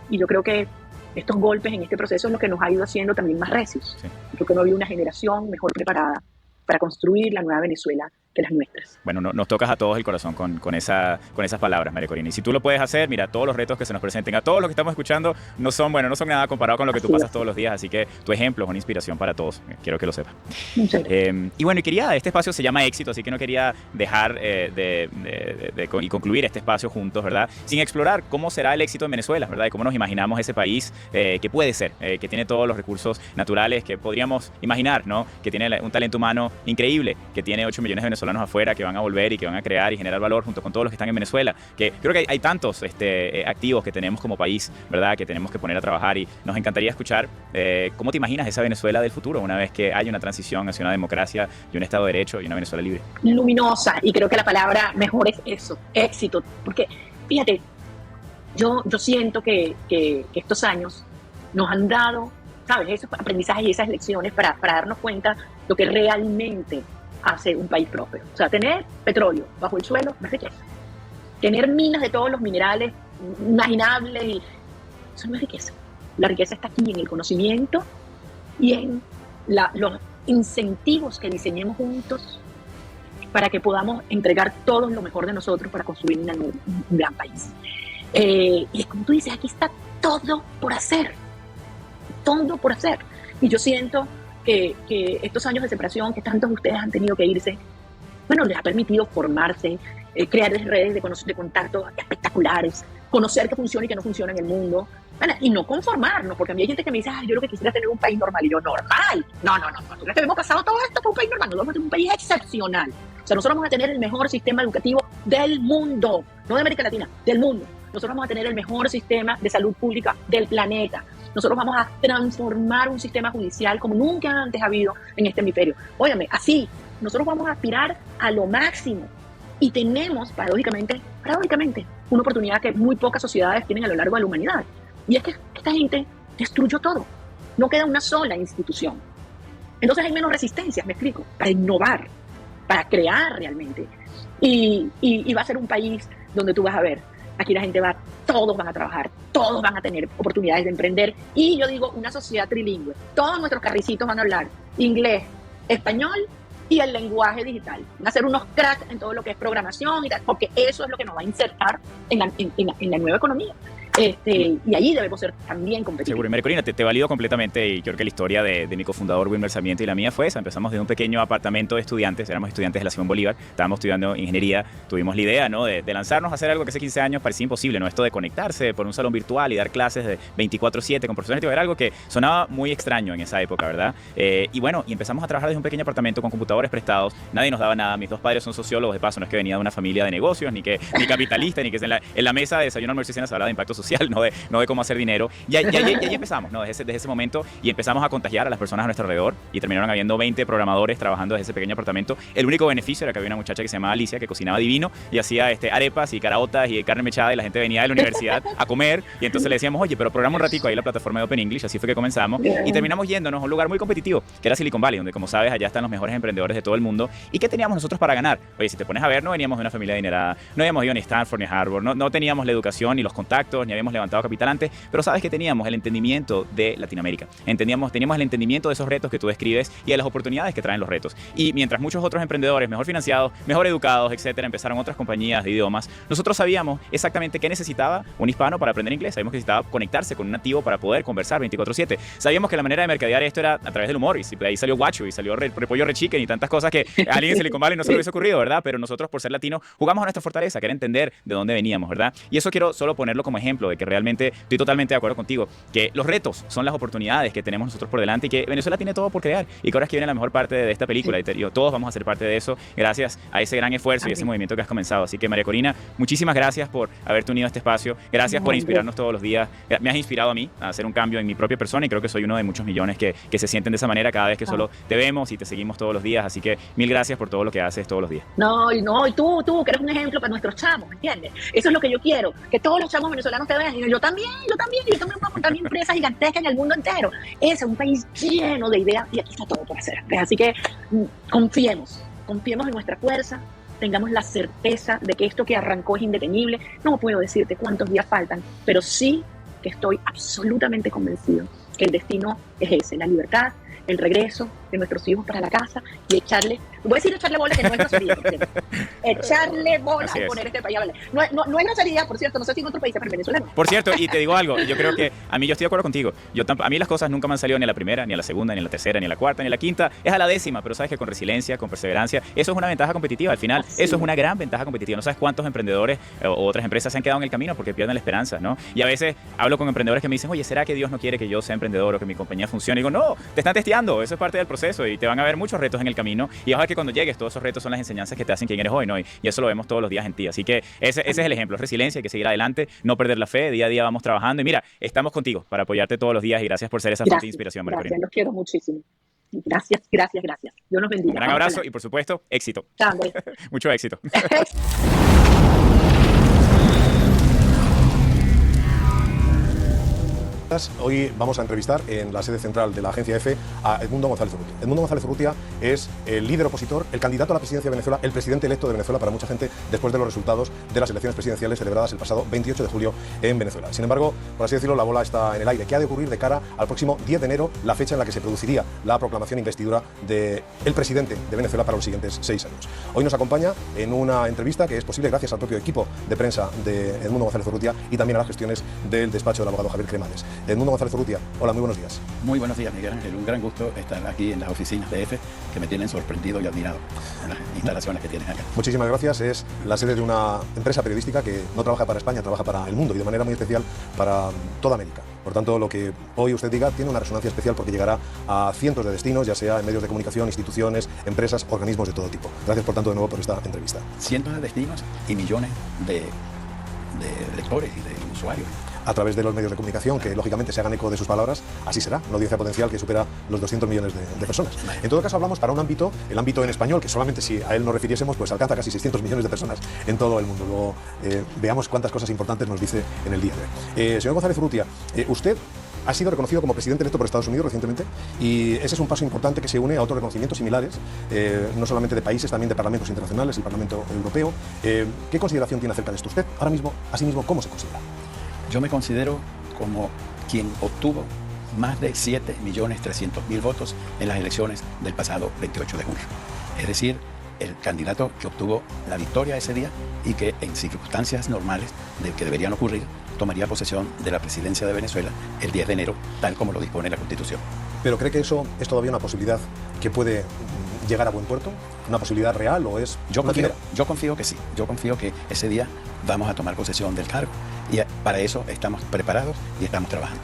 Y yo creo que estos golpes en este proceso es lo que nos ha ido haciendo también más recios. Sí. Creo que no había una generación mejor preparada para construir la nueva Venezuela que las nuestras. Bueno, nos tocas a todos el corazón con esas palabras, María Corina. Y si tú lo puedes hacer, mira, todos los retos que se nos presenten, a todos los que estamos escuchando, no son nada comparado con lo que tú pasas todos los días. Así que tu ejemplo es una inspiración para todos. Quiero que lo sepas. Y bueno, este espacio se llama Éxito, así que no quería dejar y concluir este espacio juntos, ¿verdad? Sin explorar cómo será el éxito en Venezuela, ¿verdad? Y cómo nos imaginamos ese país que puede ser, que tiene todos los recursos naturales que podríamos imaginar, ¿no? Que tiene un talento humano increíble, que tiene 8 millones de venezolanos venezolanos afuera que van a volver y que van a crear y generar valor junto con todos los que están en Venezuela, que creo que hay tantos activos que tenemos como país, ¿verdad? Que tenemos que poner a trabajar y nos encantaría escuchar cómo te imaginas esa Venezuela del futuro una vez que haya una transición hacia una democracia y un Estado de Derecho y una Venezuela libre. Luminosa, y creo que la palabra mejor es eso, éxito, porque fíjate, yo siento que estos años nos han dado, ¿sabes?, esos aprendizajes y esas lecciones para darnos cuenta lo que realmente hace un país próspero. O sea, tener petróleo bajo el suelo no es riqueza. Tener minas de todos los minerales imaginables, eso no es riqueza. La riqueza está aquí en el conocimiento y en los incentivos que diseñemos juntos para que podamos entregar todo lo mejor de nosotros para construir un gran país. Y como tú dices, aquí está todo por hacer. Todo por hacer. Y yo siento que estos años de separación que tantos de ustedes han tenido que irse, bueno, les ha permitido formarse, crear redes de contacto espectaculares, conocer qué funciona y qué no funciona en el mundo, bueno, y no conformarnos, porque a mí hay gente que me dice, yo lo que quisiera es tener un país normal, y yo, ¿normal? No, ¿tú crees que hemos pasado todo esto por un país normal? Nosotros vamos a tener un país excepcional. O sea, nosotros vamos a tener el mejor sistema educativo del mundo, no de América Latina, del mundo. Nosotros vamos a tener el mejor sistema de salud pública del planeta. Nosotros vamos a transformar un sistema judicial como nunca antes ha habido en este hemisferio. Óyame, así, nosotros vamos a aspirar a lo máximo. Y tenemos, paradójicamente, una oportunidad que muy pocas sociedades tienen a lo largo de la humanidad. Y es que esta gente destruyó todo. No queda una sola institución. Entonces hay menos resistencias, me explico, para innovar, para crear realmente. Y va a ser un país donde tú vas a ver, aquí la gente todos van a trabajar, todos van a tener oportunidades de emprender. Y yo digo, una sociedad trilingüe. Todos nuestros carricitos van a hablar inglés, español y el lenguaje digital. Van a ser unos cracks en todo lo que es programación y tal, porque eso es lo que nos va a insertar en la nueva economía. Y allí debemos ser también competitivos. Seguro. Y María Corina, te valido completamente, y creo que la historia de mi cofundador Wilmer Sarmiento y la mía fue esa. Empezamos de un pequeño apartamento de estudiantes, éramos estudiantes de la Simón Bolívar, estábamos estudiando ingeniería, tuvimos la idea, ¿no?, de lanzarnos a hacer algo que hace 15 años parecía imposible, ¿no? Esto de conectarse por un salón virtual y dar clases de 24/7 con profesores, era algo que sonaba muy extraño en esa época, ¿verdad? Y bueno, y empezamos a trabajar desde un pequeño apartamento con computadores prestados, nadie nos daba nada, mis dos padres son sociólogos, de paso, no es que venía de una familia de negocios, ni capitalista, ni que en la mesa de desayuno, almuerzo y cena se hablaba de impacto social, no de cómo hacer dinero. Y ahí empezamos, ¿no? Desde ese momento, y empezamos a contagiar a las personas a nuestro alrededor, y terminaron habiendo 20 programadores trabajando desde ese pequeño apartamento. El único beneficio era que había una muchacha que se llamaba Alicia, que cocinaba divino, y hacía arepas y caraotas y carne mechada, y la gente venía de la universidad a comer, y entonces le decíamos, oye, pero programa un ratico ahí la plataforma de Open English, así fue que comenzamos, y terminamos yéndonos a un lugar muy competitivo, que era Silicon Valley, donde, como sabes, allá están los mejores emprendedores de todo el mundo. ¿Y qué teníamos nosotros para ganar? Oye, si te pones a ver, no veníamos de una familia adinerada, no habíamos ido ni a Stanford ni a Harvard, no teníamos la educación ni los contactos, ni habíamos levantado capital antes, pero sabes que teníamos el entendimiento de Latinoamérica. Teníamos el entendimiento de esos retos que tú describes y de las oportunidades que traen los retos. Y mientras muchos otros emprendedores mejor financiados, mejor educados, etcétera, empezaron otras compañías de idiomas, nosotros sabíamos exactamente qué necesitaba un hispano para aprender inglés. Sabíamos que necesitaba conectarse con un nativo para poder conversar 24/7. Sabíamos que la manera de mercadear esto era a través del humor, y ahí salió Guacho y salió Repollo Rechicken y tantas cosas que a alguien en Silicon Valley no se le hubiese ocurrido, ¿verdad? Pero nosotros, por ser latinos, jugamos a nuestra fortaleza, que era entender de dónde veníamos, ¿verdad? Y eso quiero solo ponerlo como ejemplo de que realmente estoy totalmente de acuerdo contigo, que los retos son las oportunidades que tenemos nosotros por delante, y que Venezuela tiene todo por crear, y que ahora es que viene la mejor parte de esta película, sí. Y todos vamos a ser parte de eso gracias a ese gran esfuerzo y ese movimiento que has comenzado. Así que, María Corina, muchísimas gracias por haberte unido a este espacio, gracias por inspirarnos todos los días, me has inspirado a mí a hacer un cambio en mi propia persona, y creo que soy uno de muchos millones que se sienten de esa manera cada vez que solo te vemos y te seguimos todos los días, así que mil gracias por todo lo que haces todos los días. No, y tú que eres un ejemplo para nuestros chamos, ¿entiendes? Eso es lo que yo quiero, que todos los chamos venezolanos te vean, y yo también voy a montar mi empresa gigantesca en el mundo entero. Es un país lleno de ideas, y aquí está todo por hacer. Así que confiemos en nuestra fuerza, tengamos la certeza de que esto que arrancó es indetenible. No puedo decirte cuántos días faltan, pero sí que estoy absolutamente convencido que el destino es ese, la libertad, el regreso de nuestros hijos para la casa, y echarle bola, que no es grosería, por cierto. Echarle bola y poner este país a valer. No es grosería, por cierto, no sé si en otro país, pero en Venezuela no. Por cierto, y te digo algo, yo creo que yo estoy de acuerdo contigo. A mí las cosas nunca me han salido ni a la primera, ni a la segunda, ni a la tercera, ni a la cuarta, ni a la quinta. Es a la décima, pero sabes que con resiliencia, con perseverancia, eso es una ventaja competitiva. Al final, eso es una gran ventaja competitiva. No sabes cuántos emprendedores o otras empresas se han quedado en el camino porque pierden la esperanza, ¿no? Y a veces hablo con emprendedores que me dicen, oye, ¿será que Dios no quiere que yo sea emprendedor o que mi compañía funcione? Y digo, no, te están testeando, eso es parte del proceso, y te van a haber muchos retos en el camino, y vas a ver igual que cuando llegues, todos esos retos son las enseñanzas que te hacen quién eres hoy, ¿no? Y eso lo vemos todos los días en ti. Así que ese es el ejemplo, es resiliencia, hay que seguir adelante, no perder la fe, día a día vamos trabajando. Y mira, estamos contigo para apoyarte todos los días y gracias por ser esa fuente de inspiración, María Corina. Gracias, los quiero muchísimo. Gracias, gracias, gracias. Dios nos bendiga. Un gran abrazo y por supuesto, éxito. Mucho éxito. Hoy vamos a entrevistar en la sede central de la agencia EFE a Edmundo González Urrutia. Edmundo González Urrutia es el líder opositor, el candidato a la presidencia de Venezuela, el presidente electo de Venezuela para mucha gente después de los resultados de las elecciones presidenciales celebradas el pasado 28 de julio en Venezuela. Sin embargo, por así decirlo, la bola está en el aire. ¿Qué ha de ocurrir de cara al próximo 10 de enero, la fecha en la que se produciría la proclamación e investidura del presidente de Venezuela para los siguientes 6 años? Hoy nos acompaña en una entrevista que es posible gracias al propio equipo de prensa de Edmundo González Urrutia y también a las gestiones del despacho del abogado Javier Cremades. Edmundo González Urrutia, hola, muy buenos días. Muy buenos días, Miguel Ángel. Un gran gusto estar aquí en las oficinas de EFE, que me tienen sorprendido y admirado en las instalaciones que tienen acá. Muchísimas gracias. Es la sede de una empresa periodística que no trabaja para España, trabaja para el mundo y de manera muy especial para toda América. Por tanto, lo que hoy usted diga tiene una resonancia especial porque llegará a cientos de destinos, ya sea en medios de comunicación, instituciones, empresas, organismos de todo tipo. Gracias, por tanto, de nuevo por esta entrevista. Cientos de destinos y millones de lectores y de usuarios. A través de los medios de comunicación, que lógicamente se hagan eco de sus palabras, así será, una audiencia potencial que supera los 200 millones de personas. En todo caso, hablamos para un ámbito, el ámbito en español, que solamente si a él nos refiriésemos, pues alcanza casi 600 millones de personas en todo el mundo. Luego veamos cuántas cosas importantes nos dice en el día de hoy. Señor González Urrutia, usted ha sido reconocido como presidente electo por Estados Unidos recientemente y ese es un paso importante que se une a otros reconocimientos similares, no solamente de países, también de parlamentos internacionales, el Parlamento Europeo. ¿Qué consideración tiene acerca de esto usted? Ahora mismo, asimismo, ¿cómo se considera? Yo me considero como quien obtuvo más de 7.300.000 votos en las elecciones del pasado 28 de junio. Es decir, el candidato que obtuvo la victoria ese día y que en circunstancias normales de que deberían ocurrir, tomaría posesión de la presidencia de Venezuela el 10 de enero, tal como lo dispone la Constitución. ¿Pero cree que eso es todavía una posibilidad que puede llegar a buen puerto? ¿Una posibilidad real o es yo confío que sí. Yo confío que ese día vamos a tomar posesión del cargo y para eso estamos preparados y estamos trabajando.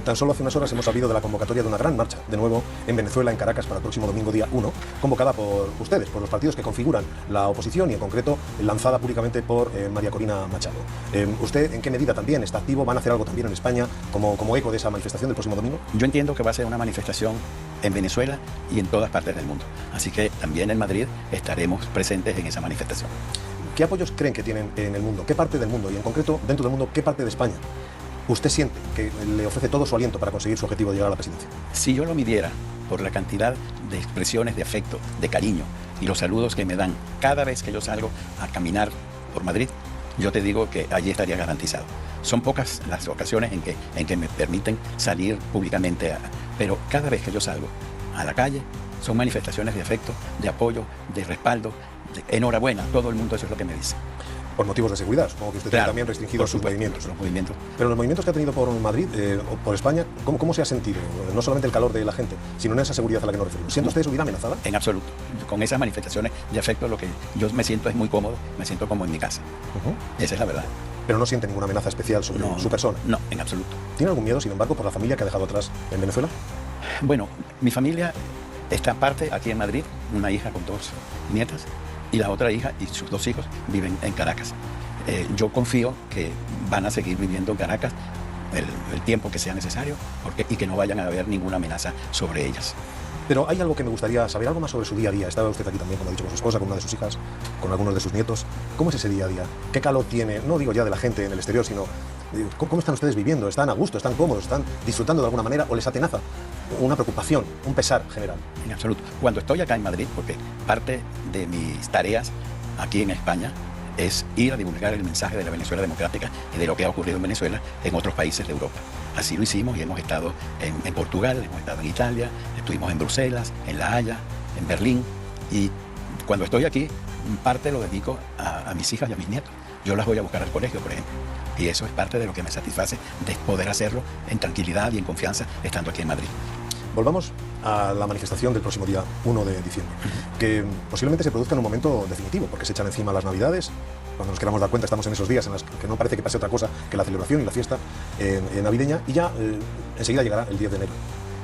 Tan solo hace unas horas hemos sabido de la convocatoria de una gran marcha, de nuevo en Venezuela, en Caracas, para el próximo domingo día 1, convocada por ustedes, por los partidos que configuran la oposición y en concreto lanzada públicamente por María Corina Machado. ¿Usted en qué medida también está activo? ¿Van a hacer algo también en España como eco de esa manifestación del próximo domingo? Yo entiendo que va a ser una manifestación en Venezuela y en todas partes del mundo. Así que también en Madrid estaremos presentes en esa manifestación. ¿Qué apoyos creen que tienen en el mundo? ¿Qué parte del mundo? Y en concreto, dentro del mundo, ¿qué parte de España usted siente que le ofrece todo su aliento para conseguir su objetivo de llegar a la presidencia? Si yo lo midiera por la cantidad de expresiones de afecto, de cariño y los saludos que me dan cada vez que yo salgo a caminar por Madrid, yo te digo que allí estaría garantizado. Son pocas las ocasiones en que me permiten salir públicamente, pero cada vez que yo salgo a la calle son manifestaciones de afecto, de apoyo, de respaldo, de enhorabuena. Todo el mundo eso es lo que me dice. Por motivos de seguridad, supongo que usted tiene también restringido sus movimientos. Los movimientos. Pero los movimientos que ha tenido por Madrid o por España, ¿cómo se ha sentido? No solamente el calor de la gente, sino en esa seguridad a la que nos referimos. ¿Siente usted su vida amenazada? En absoluto. Con esas manifestaciones de afecto lo que yo me siento es muy cómodo, me siento como en mi casa. Esa es la verdad. Pero no siente ninguna amenaza especial sobre su persona. No, en absoluto. ¿Tiene algún miedo, sin embargo, por la familia que ha dejado atrás en Venezuela? Bueno, mi familia está parte aquí en Madrid, una hija con 2 nietas, y la otra hija y sus 2 hijos viven en Caracas. Yo confío que van a seguir viviendo en Caracas el tiempo que sea necesario y que no vayan a haber ninguna amenaza sobre ellas. Pero hay algo que me gustaría saber, algo más sobre su día a día. Estaba usted aquí también, como ha dicho, con su esposa, con una de sus hijas, con algunos de sus nietos. ¿Cómo es ese día a día? ¿Qué calor tiene? No digo ya de la gente en el exterior, sino ¿cómo están ustedes viviendo? ¿Están a gusto? ¿Están cómodos? ¿Están disfrutando de alguna manera? ¿O les atenaza una preocupación, un pesar general? En absoluto. Cuando estoy acá en Madrid, porque parte de mis tareas aquí en España es ir a divulgar el mensaje de la Venezuela democrática y de lo que ha ocurrido en Venezuela en otros países de Europa. Así lo hicimos y hemos estado en Portugal, hemos estado en Italia, estuvimos en Bruselas, en La Haya, en Berlín. Y cuando estoy aquí, parte lo dedico a mis hijas y a mis nietos. Yo las voy a buscar al colegio, por ejemplo. Y eso es parte de lo que me satisface, de poder hacerlo en tranquilidad y en confianza estando aquí en Madrid. Volvamos a la manifestación del próximo día 1 de diciembre, que posiblemente se produzca en un momento definitivo, porque se echan encima las Navidades. Cuando nos queramos dar cuenta, estamos en esos días en los que no parece que pase otra cosa que la celebración y la fiesta navideña, y ya enseguida llegará el 10 de enero.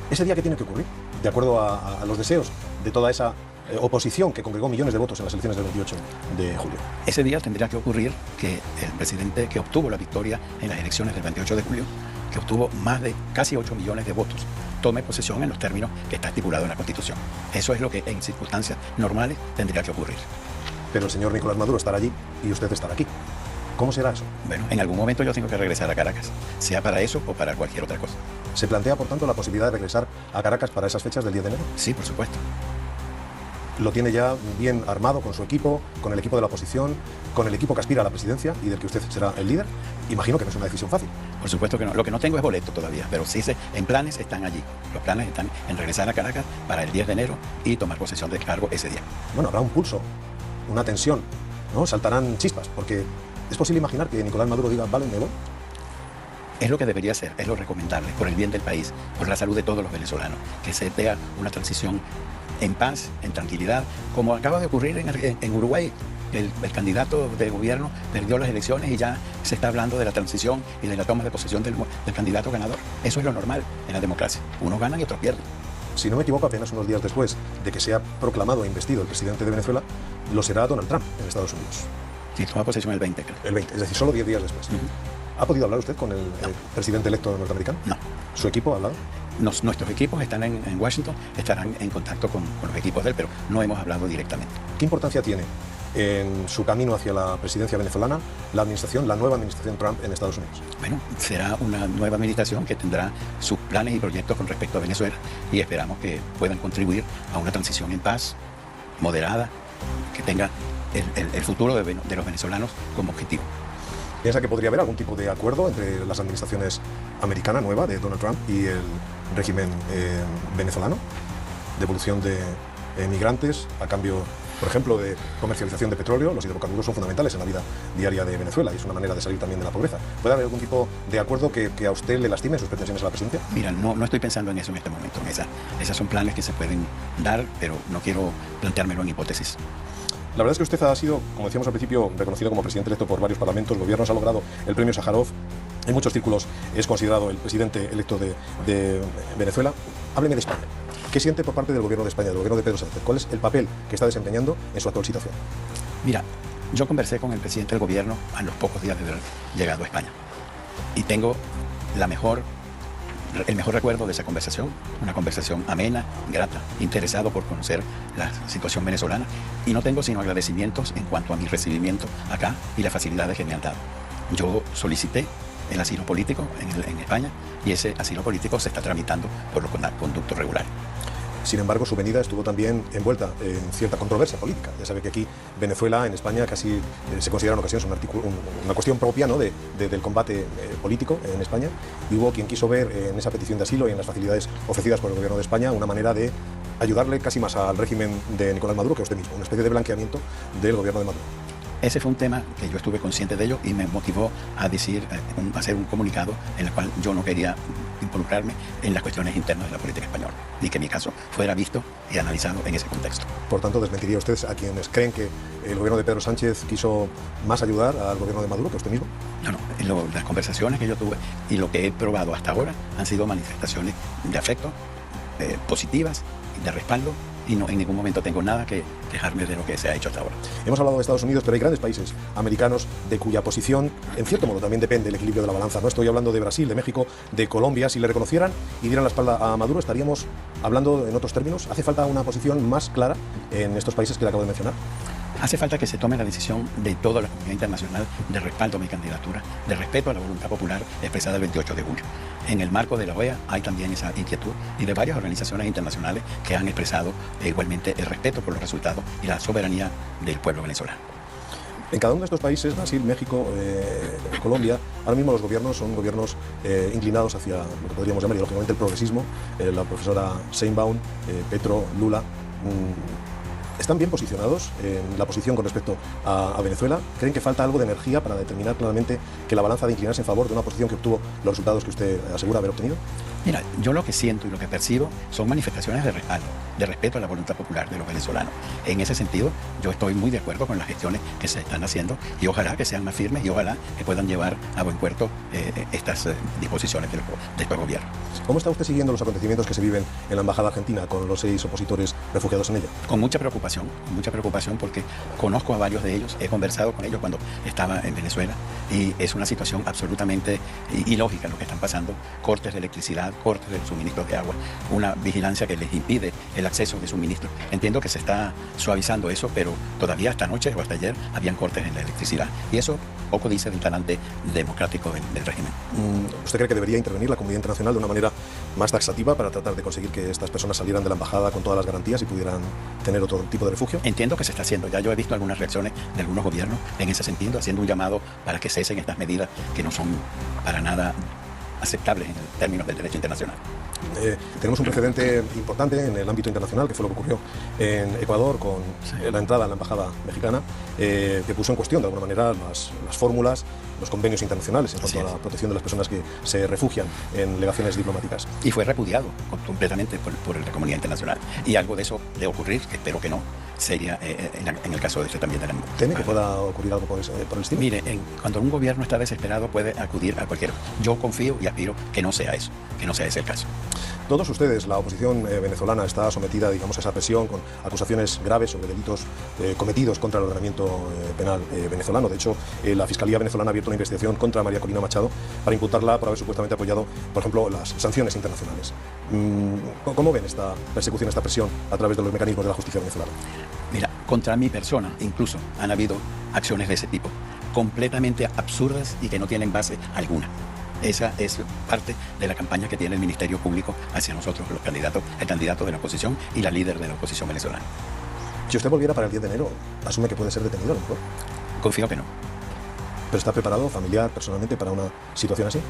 ¿Ese día qué tiene que ocurrir? De acuerdo a los deseos de toda esa oposición que congregó millones de votos en las elecciones del 28 de julio. Ese día tendría que ocurrir que el presidente que obtuvo la victoria en las elecciones del 28 de julio, que obtuvo más de casi 8 millones de votos, tome posesión en los términos que está estipulado en la Constitución. Eso es lo que en circunstancias normales tendría que ocurrir. Pero el señor Nicolás Maduro estará allí y usted estará aquí. ¿Cómo será eso? Bueno, en algún momento yo tengo que regresar a Caracas, sea para eso o para cualquier otra cosa. ¿Se plantea, por tanto, la posibilidad de regresar a Caracas para esas fechas del 10 de enero? Sí, por supuesto. ¿Lo tiene ya bien armado con su equipo, con el equipo de la oposición, con el equipo que aspira a la presidencia y del que usted será el líder? Imagino que no es una decisión fácil. Por supuesto que no. Lo que no tengo es boleto todavía, pero sí en planes están allí. Los planes están en regresar a Caracas para el 10 de enero y tomar posesión del cargo ese día. Bueno, habrá un pulso, una tensión, ¿no? Saltarán chispas, porque es posible imaginar que Nicolás Maduro diga, vale, me voy. Es lo que debería ser, es lo recomendable, por el bien del país, por la salud de todos los venezolanos, que se vea una transición en paz, en tranquilidad, como acaba de ocurrir en Uruguay. El candidato de gobierno perdió las elecciones y ya se está hablando de la transición y de la toma de posesión del candidato ganador. Eso es lo normal en la democracia. Unos ganan y otros pierden. Si no me equivoco, apenas unos días después de que sea proclamado e investido el presidente de Venezuela, lo será Donald Trump en Estados Unidos. Sí, toma posesión el 20, creo. El 20, es decir, solo 10 días después. ¿Ha podido hablar usted con el presidente electo norteamericano? No. ¿Su equipo ha hablado? Nuestros equipos están en Washington, estarán en contacto con los equipos de él, pero no hemos hablado directamente. ¿Qué importancia tiene en su camino hacia la presidencia venezolana la nueva administración Trump en Estados Unidos? Bueno, será una nueva administración que tendrá sus planes y proyectos con respecto a Venezuela y esperamos que puedan contribuir a una transición en paz, moderada, que tenga el futuro de los venezolanos como objetivo. ¿Piensa que podría haber algún tipo de acuerdo entre las administraciones americana nueva de Donald Trump y el régimen venezolano? Devolución de migrantes a cambio, por ejemplo, de comercialización de petróleo. Los hidrocarburos son fundamentales en la vida diaria de Venezuela y es una manera de salir también de la pobreza. ¿Puede haber algún tipo de acuerdo que a usted le lastime sus pretensiones a la presidencia? Mira, no estoy pensando en eso en este momento. Esas son planes que se pueden dar, pero no quiero planteármelo en hipótesis. La verdad es que usted ha sido, como decíamos al principio, reconocido como presidente electo por varios parlamentos, gobiernos, ha logrado el premio Sájarov. En muchos círculos es considerado el presidente electo de Venezuela. Hábleme de España. ¿Qué siente por parte del gobierno de España, del gobierno de Pedro Sánchez? ¿Cuál es el papel que está desempeñando en su actual situación? Mira, yo conversé con el presidente del gobierno a los pocos días de haber llegado a España y tengo el mejor recuerdo de esa conversación, una conversación amena, grata, interesado por conocer la situación venezolana y no tengo sino agradecimientos en cuanto a mi recibimiento acá y las facilidades que me han dado. Yo solicité el asilo político en España y ese asilo político se está tramitando por los conductos regulares. Sin embargo, su venida estuvo también envuelta en cierta controversia política. Ya sabe que aquí Venezuela, en España, casi se considera en ocasiones una cuestión propia, ¿no?, del combate político en España. Y hubo quien quiso ver en esa petición de asilo y en las facilidades ofrecidas por el gobierno de España una manera de ayudarle casi más al régimen de Nicolás Maduro que a usted mismo, una especie de blanqueamiento del gobierno de Maduro. Ese fue un tema que yo estuve consciente de ello y me motivó a hacer un comunicado en el cual yo no quería involucrarme en las cuestiones internas de la política española, ni que mi caso fuera visto y analizado en ese contexto. Por tanto, ¿desmentiría usted a quienes creen que el gobierno de Pedro Sánchez quiso más ayudar al gobierno de Maduro que usted mismo? No. Las conversaciones que yo tuve y lo que he probado hasta ahora han sido manifestaciones de afecto, positivas, de respaldo, y no en ningún momento tengo nada que quejarme de lo que se ha hecho hasta ahora. Hemos hablado de Estados Unidos, pero hay grandes países americanos de cuya posición, en cierto modo, también depende el equilibrio de la balanza. No estoy hablando de Brasil, de México, de Colombia. Si le reconocieran y dieran la espalda a Maduro, ¿estaríamos hablando en otros términos? ¿Hace falta una posición más clara en estos países que le acabo de mencionar? Hace falta que se tome la decisión de toda la comunidad internacional de respaldo a mi candidatura, de respeto a la voluntad popular expresada el 28 de julio. En el marco de la OEA hay también esa inquietud y de varias organizaciones internacionales que han expresado igualmente el respeto por los resultados y la soberanía del pueblo venezolano. En cada uno de estos países, Brasil, México, Colombia, ahora mismo los gobiernos son gobiernos inclinados hacia lo que podríamos llamar, lógicamente, el progresismo. La profesora Sheinbaum, Petro, Lula, ¿están bien posicionados en la posición con respecto a Venezuela? ¿Creen que falta algo de energía para determinar claramente que la balanza de inclinarse en favor de una posición que obtuvo los resultados que usted asegura haber obtenido? Mira, yo lo que siento y lo que percibo son manifestaciones de respaldo, de respeto a la voluntad popular de los venezolanos. En ese sentido, yo estoy muy de acuerdo con las gestiones que se están haciendo y ojalá que sean más firmes y ojalá que puedan llevar a buen puerto estas disposiciones de estos gobiernos. ¿Cómo está usted siguiendo los acontecimientos que se viven en la Embajada Argentina con los 6 opositores refugiados en ella? Con mucha preocupación porque conozco a varios de ellos, he conversado con ellos cuando estaba en Venezuela y es una situación absolutamente ilógica lo que están pasando, cortes de electricidad, cortes de suministros de agua, una vigilancia que les impide el acceso de suministro. Entiendo que se está suavizando eso, pero todavía hasta anoche o hasta ayer habían cortes en la electricidad y eso poco dice del talante democrático del régimen. ¿Usted cree que debería intervenir la comunidad internacional de una manera más taxativa para tratar de conseguir que estas personas salieran de la embajada con todas las garantías y pudieran tener otro tipo de refugio? Entiendo que se está haciendo. Ya yo he visto algunas reacciones de algunos gobiernos en ese sentido, haciendo un llamado para que cesen estas medidas que no son para nada aceptables en términos del derecho internacional. Tenemos un precedente importante en el ámbito internacional, que fue lo que ocurrió en Ecuador con la entrada en la embajada mexicana, que puso en cuestión de alguna manera las fórmulas, los convenios internacionales en cuanto a la protección de las personas que se refugian en legaciones diplomáticas. Y fue repudiado completamente por la comunidad internacional. Y algo de eso de ocurrir, que espero que no, sería en el caso de este también de la embajada. ¿Teme que pueda ocurrir algo por el estilo? Mire, cuando un gobierno está desesperado puede acudir a cualquiera. Yo confío y aspiro que no sea eso, que no sea ese el caso. Todos ustedes, la oposición venezolana, está sometida, digamos, a esa presión con acusaciones graves sobre delitos cometidos contra el ordenamiento penal venezolano. De hecho, la Fiscalía venezolana ha abierto una investigación contra María Corina Machado para imputarla por haber supuestamente apoyado, por ejemplo, las sanciones internacionales. ¿Cómo ven esta persecución, esta presión a través de los mecanismos de la justicia venezolana? Mira, contra mi persona incluso han habido acciones de ese tipo, completamente absurdas y que no tienen base alguna. Esa es parte de la campaña que tiene el Ministerio Público hacia nosotros, los candidatos, el candidato de la oposición y la líder de la oposición venezolana. Si usted volviera para el 10 de enero, ¿asume que puede ser detenido a lo mejor? Confío que no. ¿Pero está preparado, familiar, personalmente, para una situación así?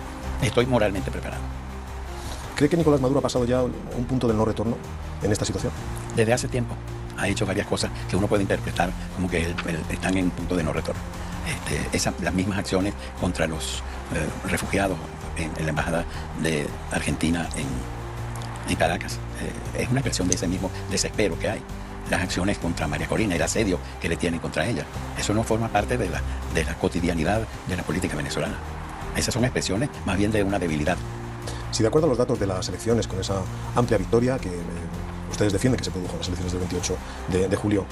Estoy moralmente preparado. ¿Cree que Nicolás Maduro ha pasado ya un punto del no retorno en esta situación? Desde hace tiempo ha hecho varias cosas que uno puede interpretar como que están en un punto de no retorno. Las mismas acciones contra los refugiados en la embajada de Argentina en Caracas es una expresión de ese mismo desespero que hay. Las acciones contra María Corina, el asedio que le tienen contra ella, eso no forma parte de la cotidianidad de la política venezolana. Esas son expresiones más bien de una debilidad. Si de acuerdo a los datos de las elecciones, con esa amplia victoria que ustedes defienden que se produjo en las elecciones del 28 de julio,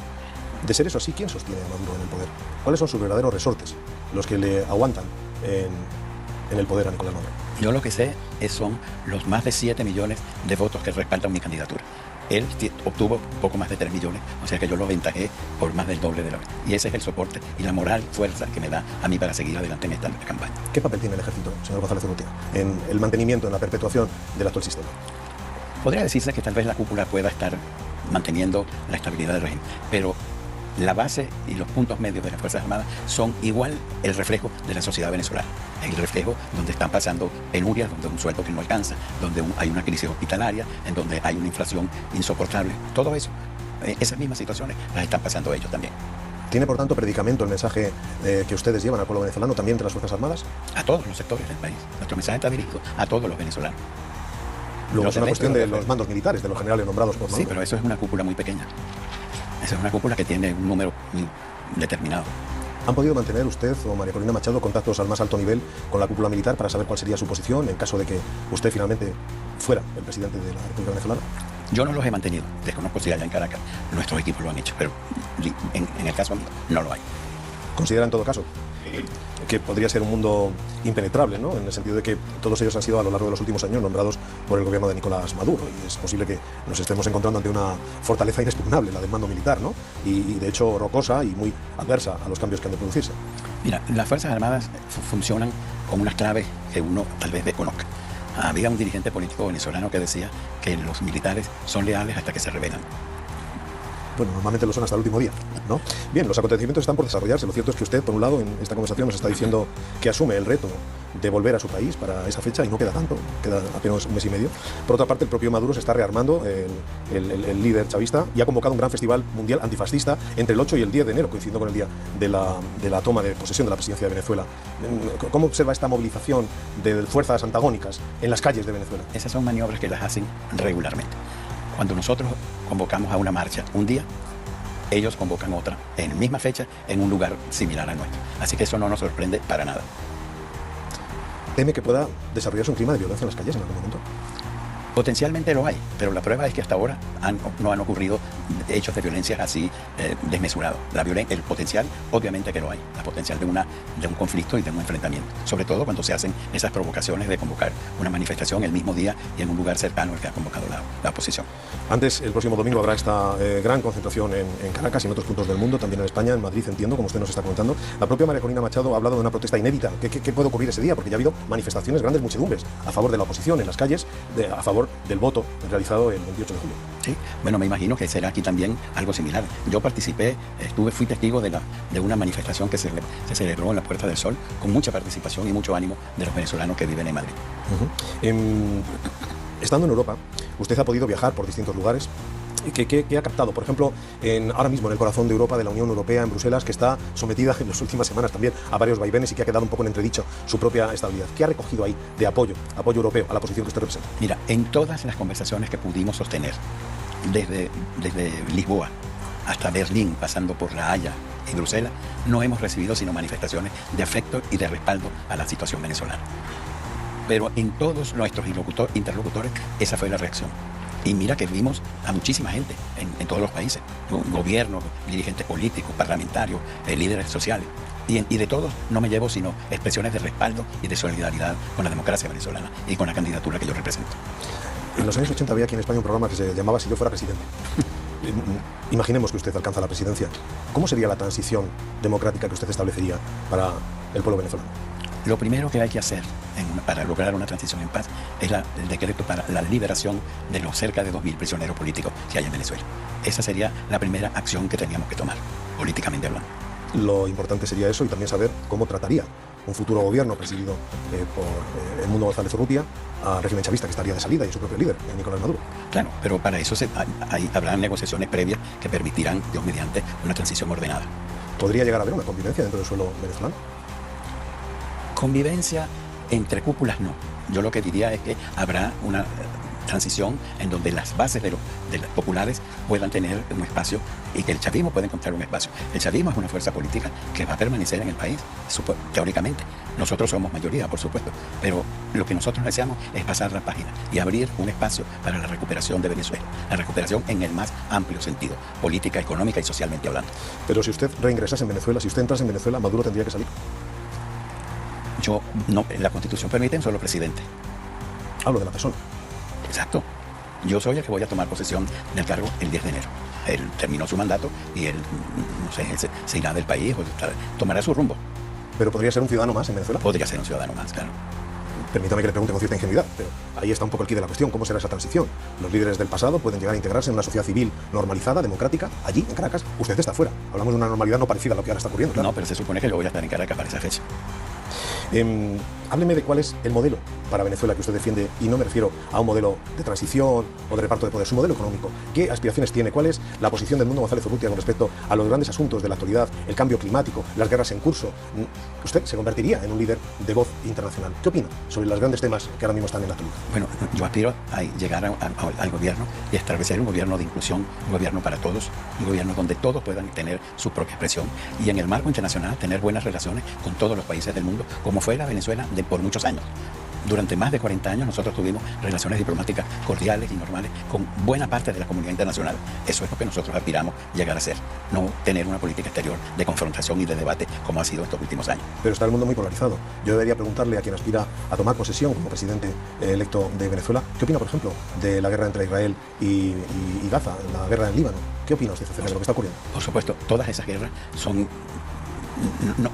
de ser eso así, ¿quién sostiene a Maduro en el poder? ¿Cuáles son sus verdaderos resortes, los que le aguantan en el poder a Nicolás Maduro? Yo lo que sé son los más de 7 millones de votos que respaldan mi candidatura. Él obtuvo poco más de 3 millones, o sea que yo lo aventajé por más del doble de la vez. Y ese es el soporte y la moral, fuerza que me da a mí para seguir adelante en esta campaña. ¿Qué papel tiene el ejército, señor González Urrutia, en el mantenimiento, en la perpetuación del actual sistema? Podría decirse que tal vez la cúpula pueda estar manteniendo la estabilidad del régimen, pero la base y los puntos medios de las Fuerzas Armadas son igual el reflejo de la sociedad venezolana. El reflejo donde están pasando penurias, donde un sueldo que no alcanza, donde hay una crisis hospitalaria, en donde hay una inflación insoportable. Todo eso, esas mismas situaciones las están pasando ellos también. ¿Tiene, por tanto, predicamento el mensaje que ustedes llevan al pueblo venezolano, también de las Fuerzas Armadas? A todos los sectores del país. Nuestro mensaje está dirigido a todos los venezolanos. Luego es una cuestión de los mandos militares, de los generales nombrados por Maduro. Sí, pero eso es una cúpula muy pequeña. Esa es una cúpula que tiene un número muy determinado. ¿Han podido mantener usted o María Corina Machado contactos al más alto nivel con la cúpula militar para saber cuál sería su posición en caso de que usted finalmente fuera el presidente de la República Venezolana? Yo no los he mantenido. Desconozco si allá en Caracas nuestros equipos lo han hecho, pero en el caso mío no lo hay. ¿Considera en todo caso que podría ser un mundo impenetrable, ¿no? En el sentido de que todos ellos han sido a lo largo de los últimos años nombrados por el gobierno de Nicolás Maduro y es posible que nos estemos encontrando ante una fortaleza inexpugnable, la del mando militar, ¿no? Y de hecho rocosa y muy adversa a los cambios que han de producirse. Mira, las Fuerzas Armadas funcionan con unas claves que uno tal vez desconozca. Había un dirigente político venezolano que decía que los militares son leales hasta que se rebelan. Bueno, normalmente lo son hasta el último día, ¿no? Bien, los acontecimientos están por desarrollarse. Lo cierto es que usted, por un lado, en esta conversación nos está diciendo que asume el reto de volver a su país para esa fecha, y no queda tanto, queda apenas un mes y medio. Por otra parte, el propio Maduro se está rearmando, el líder chavista, y ha convocado un gran festival mundial antifascista entre el 8 y el 10 de enero, coincidiendo con el día de la toma de posesión de la presidencia de Venezuela. ¿Cómo observa esta movilización de fuerzas antagónicas en las calles de Venezuela? Esas son maniobras que las hacen regularmente. Cuando nosotros convocamos a una marcha un día, ellos convocan otra en la misma fecha en un lugar similar al nuestro. Así que eso no nos sorprende para nada. ¿Teme que pueda desarrollarse un clima de violencia en las calles en algún momento? Potencialmente lo hay, pero la prueba es que hasta ahora no han ocurrido hechos de violencia así desmesurados. El potencial, obviamente que lo hay, el potencial de un conflicto y de un enfrentamiento, sobre todo cuando se hacen esas provocaciones de convocar una manifestación el mismo día y en un lugar cercano al que ha convocado la oposición. Antes, el próximo domingo habrá esta gran concentración en Caracas y en otros puntos del mundo, también en España, en Madrid, entiendo, como usted nos está comentando. La propia María Corina Machado ha hablado de una protesta inédita. ¿Qué puede ocurrir ese día? Porque ya ha habido manifestaciones, grandes muchedumbres a favor de la oposición en las calles, a favor del voto realizado el 28 de julio. Sí, bueno, me imagino que será aquí también algo similar. Yo participé, fui testigo de una manifestación que se celebró en la Puerta del Sol con mucha participación y mucho ánimo de los venezolanos que viven en Madrid. Estando en Europa, usted ha podido viajar por distintos lugares. ¿Qué ha captado? Por ejemplo, ahora mismo en el corazón de Europa, de la Unión Europea, en Bruselas, que está sometida en las últimas semanas también a varios vaivenes y que ha quedado un poco en entredicho su propia estabilidad. ¿Qué ha recogido ahí de apoyo europeo a la posición que usted representa? Mira, en todas las conversaciones que pudimos sostener, desde Lisboa hasta Berlín, pasando por La Haya y Bruselas, no hemos recibido sino manifestaciones de afecto y de respaldo a la situación venezolana. Pero en todos nuestros interlocutores, esa fue la reacción. Y mira que vimos a muchísima gente en todos los países, gobiernos, dirigentes políticos, parlamentarios, líderes sociales. Y de todos no me llevo sino expresiones de respaldo y de solidaridad con la democracia venezolana y con la candidatura que yo represento. En los años 80 había aquí en España un programa que se llamaba Si yo fuera presidente. Imaginemos que usted alcanza la presidencia. ¿Cómo sería la transición democrática que usted establecería para el pueblo venezolano? Lo primero que hay que hacer para lograr una transición en paz es el decreto para la liberación de los cerca de 2.000 prisioneros políticos que hay en Venezuela. Esa sería la primera acción que teníamos que tomar, políticamente hablando. Lo importante sería eso, y también saber cómo trataría un futuro gobierno presidido por Edmundo González Urrutia al régimen chavista, que estaría de salida, y su propio líder, Nicolás Maduro. Claro, pero para eso habrá negociaciones previas que permitirán, Dios mediante, una transición ordenada. ¿Podría llegar a haber una convivencia dentro del suelo venezolano? Convivencia entre cúpulas no. Yo lo que diría es que habrá una transición en donde las bases de los populares puedan tener un espacio y que el chavismo pueda encontrar un espacio. El chavismo es una fuerza política que va a permanecer en el país, teóricamente. Nosotros somos mayoría, por supuesto, pero lo que nosotros deseamos es pasar la página y abrir un espacio para la recuperación de Venezuela. La recuperación en el más amplio sentido, política, económica y socialmente hablando. Pero si usted reingresase en Venezuela, si usted entrase en Venezuela, Maduro tendría que salir. La Constitución permite un solo presidente. Hablo de la persona. Exacto. Yo soy el que voy a tomar posesión del cargo el 10 de enero. Él terminó su mandato y él, no sé, se irá del país o tomará su rumbo. ¿Pero podría ser un ciudadano más en Venezuela? Podría ser un ciudadano más, claro. Permítame que le pregunte con cierta ingenuidad, pero ahí está un poco el quid de la cuestión. ¿Cómo será esa transición? Los líderes del pasado pueden llegar a integrarse en una sociedad civil normalizada, democrática, allí, en Caracas. Usted está fuera. Hablamos de una normalidad no parecida a lo que ahora está ocurriendo, claro. No, pero se supone que yo voy a estar en Caracas para esa fecha. Hábleme de cuál es el modelo para Venezuela que usted defiende, y no me refiero a un modelo de transición o de reparto de poder, su modelo económico. ¿Qué aspiraciones tiene? ¿Cuál es la posición del Edmundo González Urrutia con respecto a los grandes asuntos de la actualidad, el cambio climático, las guerras en curso? Usted se convertiría en un líder de voz internacional. ¿Qué opina sobre los grandes temas que ahora mismo están en la actualidad? Bueno, yo aspiro a llegar al gobierno y establecer un gobierno de inclusión, un gobierno para todos, un gobierno donde todos puedan tener su propia expresión y en el marco internacional tener buenas relaciones con todos los países del mundo, como fue la Venezuela por muchos años. Durante más de 40 años nosotros tuvimos relaciones diplomáticas cordiales y normales con buena parte de la comunidad internacional. Eso es lo que nosotros aspiramos llegar a ser, no tener una política exterior de confrontación y de debate como ha sido estos últimos años. Pero está el mundo muy polarizado. Yo debería preguntarle a quien aspira a tomar posesión como presidente electo de Venezuela, ¿qué opina, por ejemplo, de la guerra entre Israel y Gaza, la guerra en Líbano? ¿Qué opina usted acerca de lo que está ocurriendo? Por supuesto, todas esas guerras son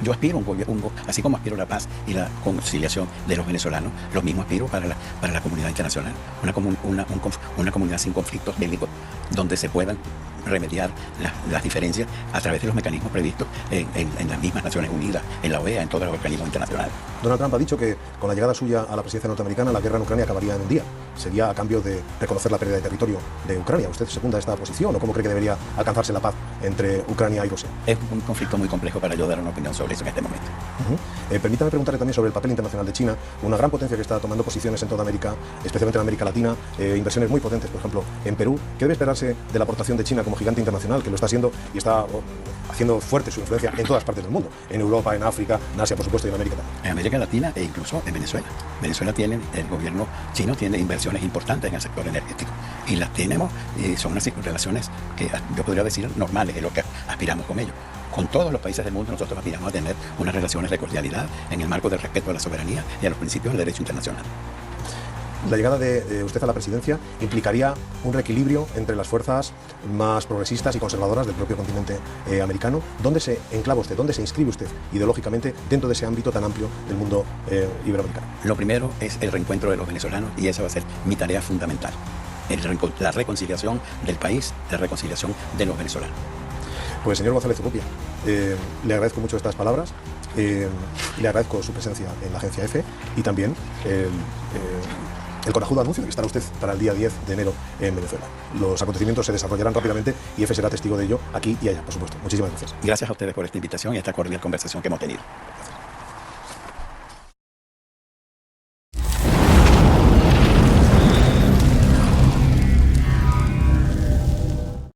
yo aspiro a así como aspiro a la paz y la conciliación de los venezolanos, lo mismo aspiro para la comunidad internacional, una comunidad sin conflictos bélicos, donde se puedan remediar las diferencias a través de los mecanismos previstos en las mismas Naciones Unidas, en la OEA, en todos los organismos internacionales. Donald Trump ha dicho que con la llegada suya a la presidencia norteamericana la guerra en Ucrania acabaría en un día. ¿Sería a cambio de reconocer la pérdida de territorio de Ucrania? ¿Usted secunda esta posición o cómo cree que debería alcanzarse la paz entre Ucrania y Rusia? Es un conflicto muy complejo para yo dar una opinión sobre eso en este momento. Permítame preguntarle también sobre el papel internacional de China, una gran potencia que está tomando posiciones en toda América, especialmente en América Latina, inversiones muy potentes, por ejemplo, en Perú. ¿Qué debe esperarse de la aportación de China como gigante internacional, que lo está haciendo y está haciendo fuerte su influencia en todas partes del mundo? En Europa, en África, en Asia, por supuesto, y en América también. En América Latina e incluso en Venezuela. El gobierno chino tiene inversiones importantes en el sector energético y las tenemos y son unas relaciones que yo podría decir normales, es lo que aspiramos con ellos. Con todos los países del mundo nosotros aspiramos a tener unas relaciones de cordialidad en el marco del respeto a la soberanía y a los principios del derecho internacional. La llegada de usted a la presidencia implicaría un reequilibrio entre las fuerzas más progresistas y conservadoras del propio continente americano. ¿Dónde se enclava usted, dónde se inscribe usted ideológicamente dentro de ese ámbito tan amplio del mundo iberoamericano? Lo primero es el reencuentro de los venezolanos y esa va a ser mi tarea fundamental. La reconciliación del país, la reconciliación de los venezolanos. Pues señor González Urrutia, le agradezco mucho estas palabras, le agradezco su presencia en la agencia EFE y también el corajudo anuncio de que estará usted para el día 10 de enero en Venezuela. Los acontecimientos se desarrollarán rápidamente y EFE será testigo de ello aquí y allá, por supuesto. Muchísimas gracias. Gracias a ustedes por esta invitación y esta cordial conversación que hemos tenido. Gracias.